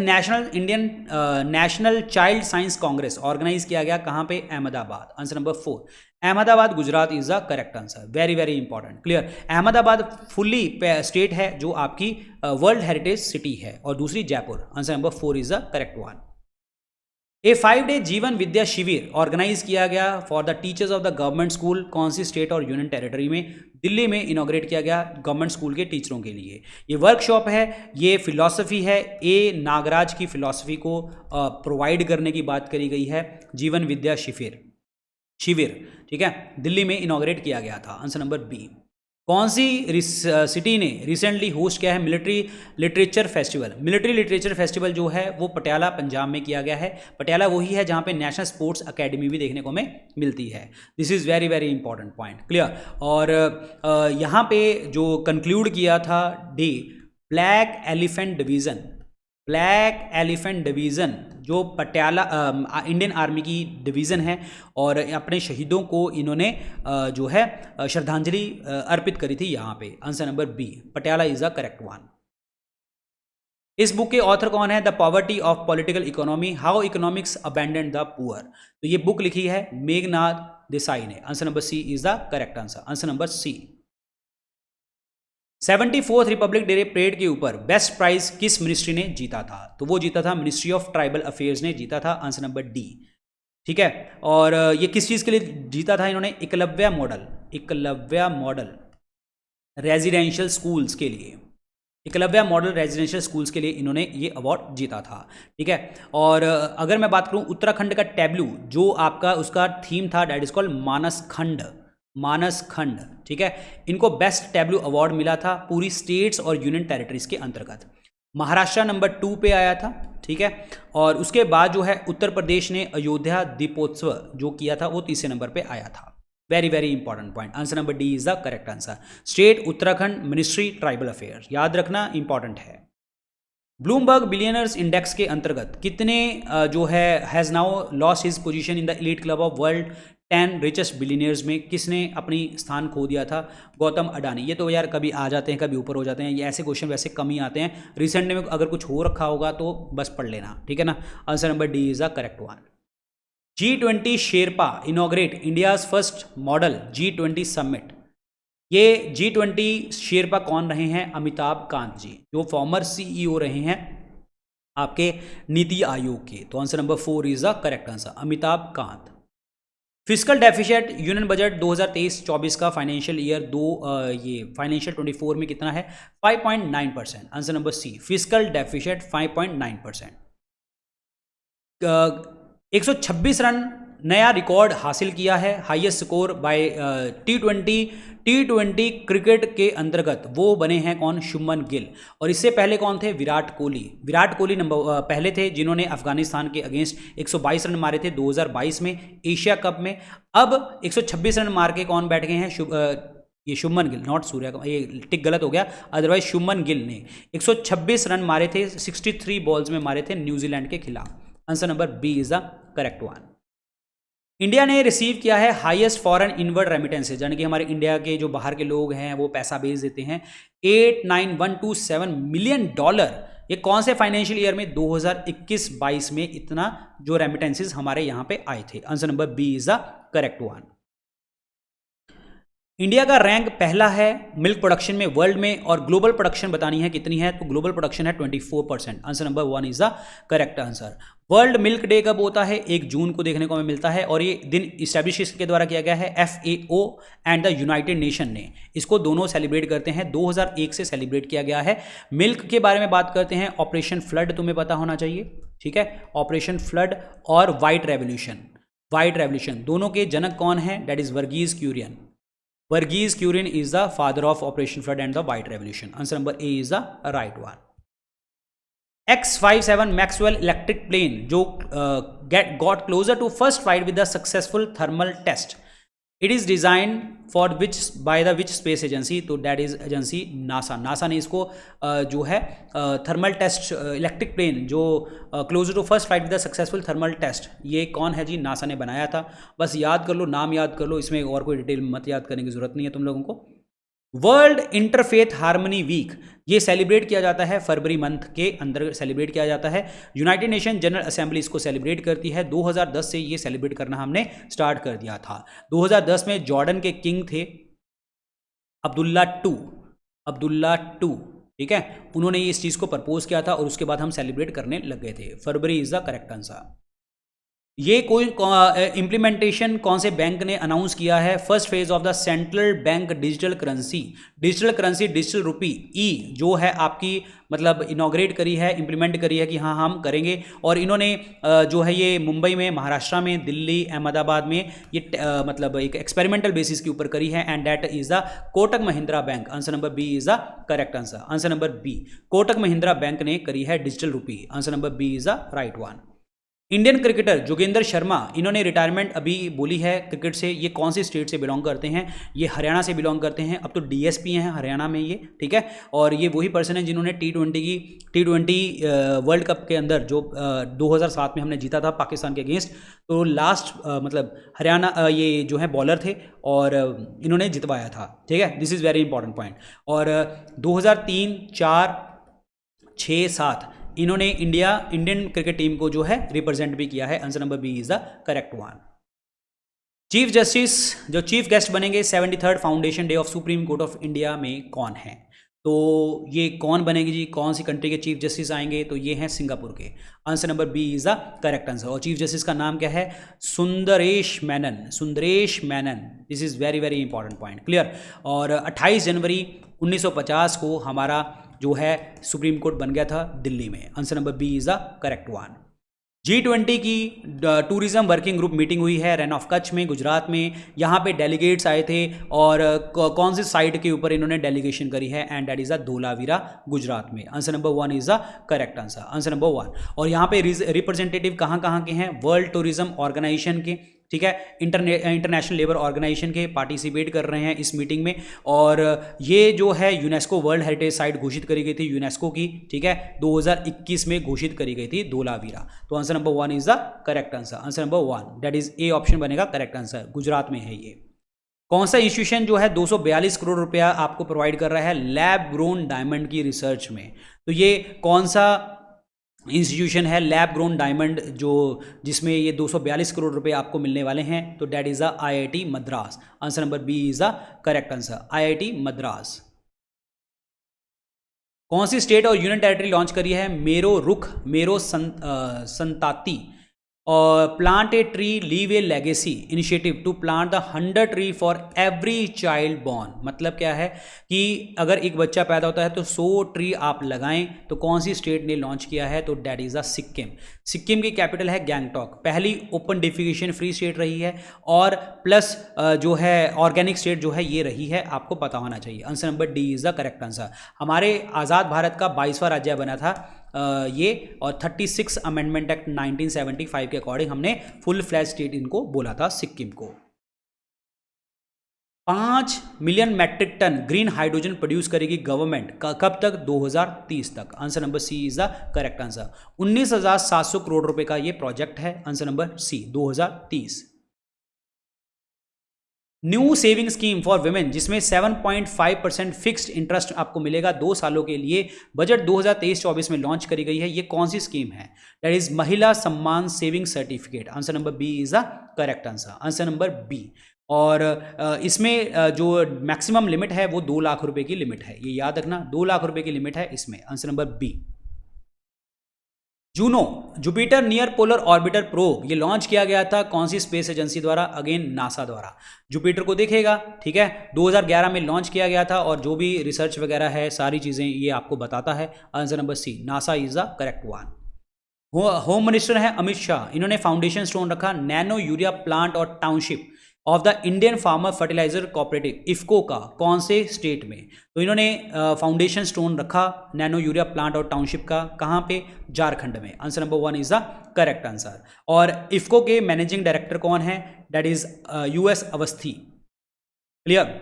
national child science congress organise किया गया कहाँ पे? Ahmedabad. Answer number 4, Ahmedabad Gujarat is the correct answer. Very very important. Clear? Ahmedabad fully state है जो आपकी वर्ल्ड हेरिटेज सिटी है, और दूसरी Jaipur. Answer number 4 is the correct one. A 5-day Jeevan Vidya Shivir organise किया गया for the teachers of the government school, कौन सी स्टेट और यूनियन टेरिटरी में? दिल्ली में इनॉग्रेट किया गया गवर्नमेंट स्कूल के टीचरों के लिए। ये वर्कशॉप है, ये फिलॉसफी है, ए नागराज की फिलॉसफी को प्रोवाइड करने की बात करी गई है। जीवन विद्या शिविर, ठीक है, दिल्ली में इनॉग्रेट किया गया था। Answer number B. कौन सी सिटी ने रिसेंटली होस्ट किया है military literature festival? Military literature festival जो है वो पटियाला पंजाब में किया गया है। पटियाला वही है जहाँ पे नेशनल स्पोर्ट्स अकेडमी भी देखने को हमें मिलती है। This is very very important point. Clear? और यहाँ पे जो कंक्लूड किया था डे ब्लैक एलिफेंट डिवीज़न जो पटियाला इंडियन आर्मी की डिवीज़न है, और अपने शहीदों को इन्होंने जो है श्रद्धांजलि अर्पित करी थी यहाँ पे। Answer number B, Patiala is the correct one. इस बुक के ऑथर कौन है? The poverty of political economy, how economics abandon the poor. तो ये बुक लिखी है मेघनाथ देसाई ने। Answer number C is the correct answer. Answer number C. 74th republic day parade के ऊपर बेस्ट प्राइज किस मिनिस्ट्री ने जीता था? तो वो जीता था मिनिस्ट्री ऑफ ट्राइबल अफेयर्स ने जीता था। आंसर नंबर डी, ठीक है। और ये किस चीज़ के लिए जीता था इन्होंने? एकलव्य मॉडल रेजिडेंशियल स्कूल्स के लिए, एकलव्य मॉडल रेजिडेंशियल स्कूल्स के लिए इन्होंने ये अवार्ड जीता था, ठीक है। और अगर मैं बात करूं उत्तराखंड का टैब्लू जो आपका उसका थीम था, डेट इज कॉल्ड मानस खंड, ठीक है। इनको बेस्ट टैब्लू अवार्ड मिला था पूरी स्टेट्स और यूनियन टेरिटरीज के अंतर्गत। महाराष्ट्र नंबर 2 पे आया था, ठीक है। और उसके बाद जो है उत्तर प्रदेश ने अयोध्या दीपोत्सव जो किया था वो तीसरे नंबर पे आया था। Very very important point. Answer number D is the correct answer. State Uttarakhand, ministry tribal affairs, याद रखना, इंपॉर्टेंट है। ब्लूमबर्ग बिलियनर्स इंडेक्स के अंतर्गत कितने जो है has now lost his position in the elite club of world 10 richest billionaires में किसने अपनी स्थान खो दिया था? गौतम अडानी। ये तो यार कभी आ जाते हैं कभी ऊपर हो जाते हैं, ये ऐसे क्वेश्चन वैसे कम ही आते हैं। रिसेंट में अगर कुछ हो रखा होगा तो बस पढ़ लेना, ठीक है ना। Answer number D is the correct one. G20 Sherpa inaugurate India's first model G20 summit. ये G20 शेरपा कौन रहे हैं? अमिताभ कांत जी, जो फॉर्मर CEO रहे हैं आपके नीति आयोग के। तो answer number 4 is the correct answer, Amitabh Kant. Physical deficit union budget 2023-24 का फाइनेंशियल ईयर ये फाइनेंशियल 24 में कितना है? 5.9%। Answer number C, physical deficit 5.9%। 126 run नया रिकॉर्ड हासिल किया है, हाईएस्ट स्कोर बाय टी20 क्रिकेट के अंतर्गत वो बने हैं कौन? शुभमन गिल। और इससे पहले कौन थे? विराट कोहली नंबर पहले थे, जिन्होंने अफगानिस्तान के अगेंस्ट 122 रन मारे थे 2022 में एशिया कप में। अब 126 रन मार के कौन बैठ गए हैं? ये शुभमन गिल, नॉट सूर्या, ये टिक गलत हो गया, अदरवाइज शुभमन गिल ने 126 रन मारे थे, 63 बॉल्स में मारे थे न्यूजीलैंड के खिलाफ। Answer number B is the correct one. India ने रिसीव किया है हाईएस्ट फॉरेन इनवर्ड रेमिटेंसेज, यानी कि हमारे इंडिया के जो बाहर के लोग हैं वो पैसा भेज देते हैं, $89127 मिलियन। ये कौन से फाइनेंशियल ईयर में? 2021-22 में इतना जो रेमिटेंसेज हमारे यहाँ पे आए थे। Answer number B is the correct one. India का रैंक पहला है मिल्क प्रोडक्शन में वर्ल्ड में, और ग्लोबल प्रोडक्शन बतानी है कितनी है, तो ग्लोबल प्रोडक्शन है 24%। Answer number 1 is the correct answer. World milk day कब होता है? 1 जून को देखने को हमें मिलता है, और ये दिन इस्टेब्लिश किसके द्वारा किया गया है? FAO and the United nation ने इसको दोनों सेलिब्रेट करते हैं, 2001 से सेलिब्रेट किया गया है। मिल्क के बारे में बात करते हैं, ऑपरेशन फ्लड तुम्हें पता होना चाहिए, ठीक है, ऑपरेशन फ्लड और व्हाइट रेवोल्यूशन दोनों के जनक कौन है? That is Verghese Kurien. Verghese Kurien is the father of operation flood and the white revolution. Answer number A is the right one. X-57 Maxwell electric plane जो got closer to first flight with the successful thermal test, it is design for which by the which space agency? तो that is agency NASA ने इसको जो है thermal test electric plane जो closer to first flight with the successful thermal test, ये कौन है जी? NASA ने बनाया था। बस याद कर लो, नाम याद कर लो, इसमें और कोई डिटेल मत याद करने की जरूरत नहीं है तुम लोगों को। वर्ल्ड इंटरफेथ हार्मनी वीक ये सेलिब्रेट किया जाता है फरवरी मंथ के अंदर सेलिब्रेट किया जाता है। यूनाइटेड नेशन जनरल असेंबली इसको सेलिब्रेट करती है। 2010 से ये सेलिब्रेट करना हमने स्टार्ट कर दिया था। 2010 में जॉर्डन के किंग थे अब्दुल्ला टू, ठीक है, उन्होंने इस चीज़ को प्रपोज किया था और उसके बाद हम सेलिब्रेट करने लग गए थे। फरवरी इज द करेक्ट आंसर। ये कोई इम्प्लीमेंटेशन कौन से बैंक ने अनाउंस किया है? First phase of the central bank digital currency digital rupee e जो है आपकी मतलब इनॉग्रेट करी है, इम्प्लीमेंट करी है कि हाँ हम करेंगे। और इन्होंने जो है ये मुंबई में, महाराष्ट्र में, दिल्ली, अहमदाबाद में ये मतलब एक एक्सपेरिमेंटल बेसिस के ऊपर करी है, and that is the Kotak Mahindra bank. Answer number B is the correct answer. Answer number B, Kotak Mahindra bank ने करी है digital rupee. Answer number B is the right one. Indian cricketer Jogendra Sharma, इन्होंने रिटायरमेंट अभी बोली है क्रिकेट से। ये कौन सी स्टेट से बिलोंग करते हैं? ये हरियाणा से बिलोंग करते हैं। अब तो DSP हैं हरियाणा में ये, ठीक है। और ये वही पर्सन है जिन्होंने T20 वर्ल्ड कप के अंदर जो 2007 में हमने जीता था पाकिस्तान के अगेंस्ट, तो लास्ट मतलब हरियाणा ये जो है बॉलर थे और इन्होंने जितवाया था, ठीक है। This is very important point. और 2003, 4, 6, 7 इन्होंने इंडियन क्रिकेट टीम को जो है रिप्रेजेंट भी किया है। Answer number B is the correct one. Chief justice जो चीफ गेस्ट बनेंगे 73rd foundation day of supreme court of India में कौन है? तो ये कौन बनेगी जी? कौन सी कंट्री के चीफ जस्टिस आएंगे? तो ये हैं सिंगापुर के। Answer number B is the correct answer. और चीफ जस्टिस का नाम क्या है? Sundaresh Menon. This is very very important point, clear. और 28 जनवरी 1950 को हमारा जो है सुप्रीम कोर्ट बन गया था दिल्ली में। Answer number B is the correct one. G20 की टूरिज्म वर्किंग ग्रुप मीटिंग हुई है रन ऑफ कच्छ में, गुजरात में। यहाँ पे डेलीगेट्स आए थे और कौन सी साइट के ऊपर इन्होंने डेलीगेशन करी है? And that is the Dholavira, Gujarat में। Answer number 1 is the correct answer. Answer number 1। और यहाँ पे रिप्रेजेंटेटिव कहाँ के हैं? वर्ल्ड टूरिज्म ऑर्गेनाइजेशन के, ठीक है, इंटरनेशनल लेबर ऑर्गेनाइजेशन के पार्टिसिपेट कर रहे हैं इस मीटिंग में। और ये जो है यूनेस्को वर्ल्ड हेरिटेज साइट घोषित करी गई थी यूनेस्को की, ठीक है, 2021 में घोषित करी गई थी धोलावीरा। तो answer number 1 is the correct answer. Answer number 1 that is a option बनेगा करेक्ट आंसर। गुजरात में है ये। कौन सा इंस्टीट्यूशन जो है 242 करोड़ रुपया आपको प्रोवाइड कर रहा है लैब ग्रोन डायमंड की रिसर्च में? तो ये कौन सा इंस्टीट्यूशन है लैब ग्रोन डायमंड, जो जिसमें ये 242 करोड़ रुपए आपको मिलने वाले हैं, तो that is the IIT Madras. Answer number B is the correct answer, IIT Madras. कौन सी स्टेट और यूनियन टेरिटरी लॉन्च करी है मेरो रुख मेरो संताति और plant a tree leave a legacy initiative to plant the 100 tree for every child born? मतलब क्या है कि अगर एक बच्चा पैदा होता है तो 100 ट्री आप लगाएं, तो कौन सी स्टेट ने लॉन्च किया है? तो that is the Sikkim. Sikkim की कैपिटल है गैंगटॉक, पहली ओपन डिफिकेशन फ्री स्टेट रही है, और प्लस जो है ऑर्गेनिक स्टेट जो है ये रही है, आपको पता होना चाहिए। Answer number D is the correct answer. हमारे आज़ाद भारत का 22वां राज्य बना था ये, और 36 अमेंडमेंट एक्ट 1975 के अकॉर्डिंग हमने फुल फ्लैज स्टेट इनको बोला था सिक्किम को। 5 million metric tonne green hydrogen produce करेगी गवर्नमेंट, कब तक? 2030 तक। Answer number C is the correct answer. 19,700 crore रुपए का ये प्रोजेक्ट है। Answer number C 2030। New saving scheme for women, जिसमें 7.5% फिक्स्ड इंटरेस्ट आपको मिलेगा 2 सालों के लिए, बजट 2023-24 में लॉन्च करी गई है। ये कौन सी स्कीम है? That is Mahila Samman saving certificate. Answer number B is the correct answer. Answer number B. और इसमें जो मैक्सिमम लिमिट है वो 2 लाख रुपए की लिमिट है, ये याद रखना, 2 लाख रुपए की लिमिट है इसमें। Answer number B. Juno Jupiter near polar orbiter probe, ये लॉन्च किया गया था कौन सी स्पेस एजेंसी द्वारा? अगेन नासा द्वारा। जुपिटर को देखेगा, ठीक है, 2011 में लॉन्च किया गया था, और जो भी रिसर्च वगैरह है सारी चीज़ें ये आपको बताता है। Answer number C, NASA is the correct one. Home minister है अमित शाह, इन्होंने फाउंडेशन स्टोन रखा नैनो यूरिया प्लांट और township of the Indian farmer fertiliser cooperative IFFCO का, कौन से स्टेट में? तो इन्होंने फाउंडेशन स्टोन रखा नैनो यूरिया प्लांट और टाउनशिप का, कहाँ पे? झारखंड में। Answer number 1 is the correct answer. और इफ्को के मैनेजिंग डायरेक्टर कौन है? That is US Awasthi. Clear,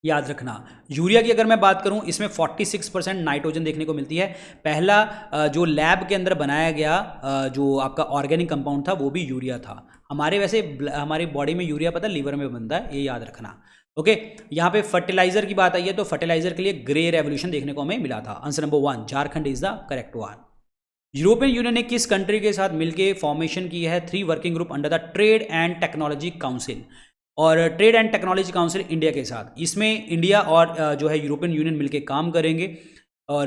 याद रखना। यूरिया की अगर मैं बात करूं, इसमें 46% नाइट्रोजन देखने को मिलती है। पहला जो लैब के अंदर बनाया गया जो आपका ऑर्गेनिक कंपाउंड था वो भी यूरिया था। हमारे वैसे हमारी बॉडी में यूरिया पता लीवर में बनता है, ये याद रखना। ओके, यहाँ पे फर्टिलाइजर की बात आई है, तो फर्टिलाइजर के लिए ग्रे रेवोल्यूशन देखने को हमें मिला था। Answer number 1 Jharkhand is the correct one. European union ने किस कंट्री के साथ मिलकर फॉर्मेशन की है 3 working group under the trade and technology council? और trade and technology council India के साथ, इसमें इंडिया और जो है यूरोपियन यूनियन मिलके काम करेंगे और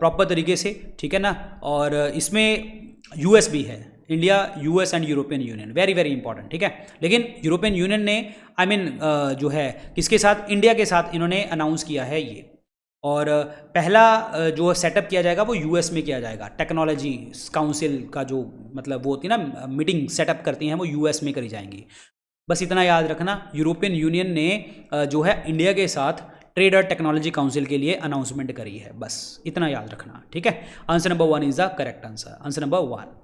प्रॉपर तरीके से, ठीक है ना। और इसमें US भी है, India US and European union, very very important, ठीक है। लेकिन यूरोपियन यूनियन ने जो है किसके साथ? इंडिया के साथ इन्होंने अनाउंस किया है ये। और पहला जो सेटअप किया जाएगा वो US में किया जाएगा। टेक्नोलॉजी काउंसिल का जो मतलब वो होती है ना, मीटिंग सेटअप करती हैं, वो US में करी जाएंगी। बस इतना याद रखना, यूरोपियन यूनियन ने जो है इंडिया के साथ ट्रेड और टेक्नोलॉजी काउंसिल के लिए अनाउंसमेंट करी है, बस इतना याद रखना, ठीक है। Answer number 1 is the correct answer. Answer number 1।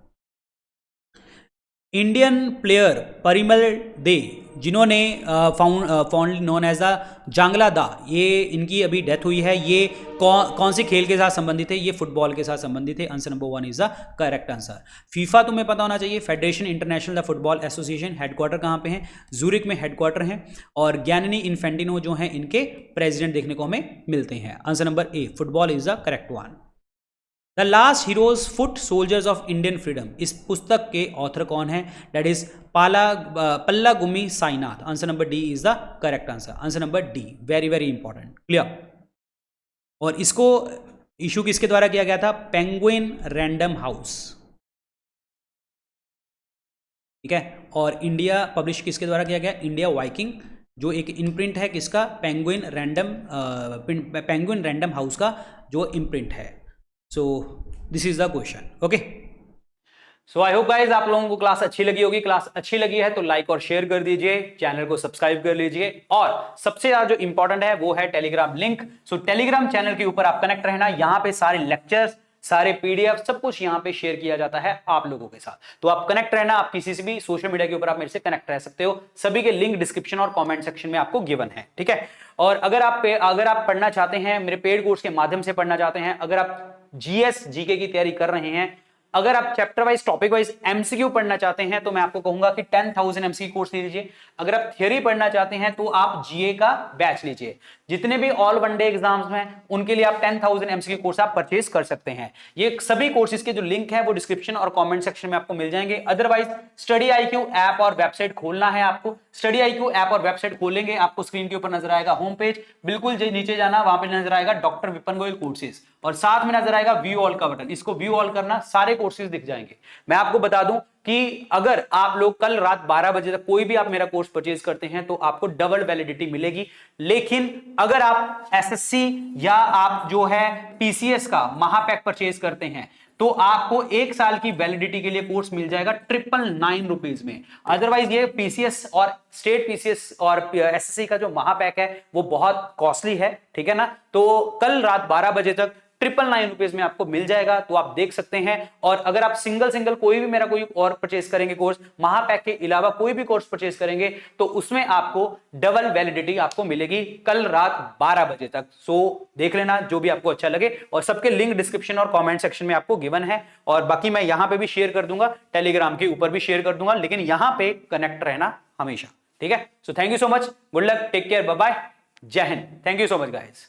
Indian player Parimal Dey, जिन्होंने fondly known as the Jangla da, ये इनकी अभी डेथ हुई है। ये कौन से खेल के साथ संबंधित है? ये फुटबॉल के साथ संबंधित है। Answer number 1 is the correct answer. FIFA तुम्हें पता होना चाहिए, federation international the football association, headquarter कहाँ पे है? जूरिक में हेडक्वार्टर है। और ज्ञाननी इन्फेंटिनो जो है इनके प्रेसिडेंट देखने को हमें मिलते हैं। Answer number A, football is the correct one. The last heroes foot soldiers of Indian freedom, इस पुस्तक के ऑथर कौन है? That is Palagummi Sainath. Answer number D is the correct answer. Answer number D, very very important, clear. और इसको issue किसके द्वारा किया गया था? पेंगुइन रैंडम हाउस, ठीक है। और इंडिया पब्लिश किसके द्वारा किया गया? इंडिया वाइकिंग, जो एक इम्प्रिंट है किसका? पेंगुइन रैंडम हाउस का जो इम्प्रिंट है। So this is the question, okay. So I hope guys आप लोगों को क्लास अच्छी लगी होगी। क्लास अच्छी लगी है तो लाइक और शेयर कर दीजिए, चैनल को सब्सक्राइब कर लीजिए, और सबसे ज्यादा जो इंपॉर्टेंट है वो है टेलीग्राम लिंक। सो टेलीग्राम चैनल के ऊपर आप कनेक्ट रहना, यहाँ पे सारे लेक्चर्स, सारे PDF, सब कुछ यहाँ पे शेयर किया जाता है आप लोगों के साथ। तो आप कनेक्ट रहना, आप किसी से भी सोशल मीडिया के ऊपर आप मेरे से कनेक्ट रह सकते हो। सभी के लिंक डिस्क्रिप्शन और कमेंट सेक्शन में आपको गिवन है, ठीक है। और अगर आप पढ़ना चाहते हैं, मेरे पेड कोर्स के माध्यम से पढ़ना चाहते हैं, अगर आप GS GK की तैयारी कर रहे हैं, अगर आप chapter wise topic wise MCQ पढ़ना चाहते हैं तो मैं आपको कहूंगा कि 10,000 एमसीक्यू कोर्स ले लीजिए। अगर आप थियरी पढ़ना चाहते हैं तो आप जीए का बैच लीजिए। जितने भी ऑल वनडे एग्जाम्स हैं उनके लिए आप 10,000 एमसीक्यू कोर्स आप परचेज कर सकते हैं। ये सभी कोर्सेज के जो लिंक है वो डिस्क्रिप्शन और कमेंट सेक्शन में आपको मिल जाएंगे। अदरवाइज स्टडी आईक्यू ऐप और वेबसाइट खोलना है आपको। स्टडी आईक्यू ऐप और वेबसाइट खोलेंगे, आपको स्क्रीन के ऊपर नजर आएगा होम पेज, बिल्कुल नीचे जाना, वहां पे नजर आएगा डॉक्टर विपिन गोयल कोर्सेज और साथ में नजर आएगा व्यू ऑल का बटन। इसको व्यू ऑल करना, सारे कोर्सेज दिख जाएंगे। मैं आपको बता दूं कि अगर आप लोग कल रात 12 बजे तक कोई भी आप मेरा कोर्स परचेज करते हैं तो आपको डबल वैलिडिटी मिलेगी। लेकिन अगर आप एसएससी या आप जो है पीसीएस का महापैक परचेज करते हैं तो आपको 1 साल की वैलिडिटी के लिए कोर्स मिल जाएगा 999 रुपीज में। अदरवाइज ये पीसीएस और स्टेट पीसीएस और एसएससी का जो महापैक है वो बहुत कॉस्टली है, ठीक है ना। तो कल रात 12 बजे तक 999 रुपीज में आपको मिल जाएगा, तो आप देख सकते हैं। और अगर आप सिंगल कोई भी मेरा कोई और परचेज करेंगे कोर्स, महापैक के अलावा कोई भी कोर्स परचेज करेंगे तो उसमें आपको डबल वैलिडिटी आपको मिलेगी कल रात 12 बजे तक। सो देख लेना जो भी आपको अच्छा लगे, और सबके लिंक डिस्क्रिप्शन और कमेंट सेक्शन में आपको गिवन है। और बाकी मैं यहां पे भी शेयर कर दूंगा, टेलीग्राम के ऊपर भी शेयर कर दूंगा, लेकिन यहां पे कनेक्ट रहना हमेशा, ठीक है। So thank you so much, good luck, take care, bye bye, जय हिंद, thank you so much guys.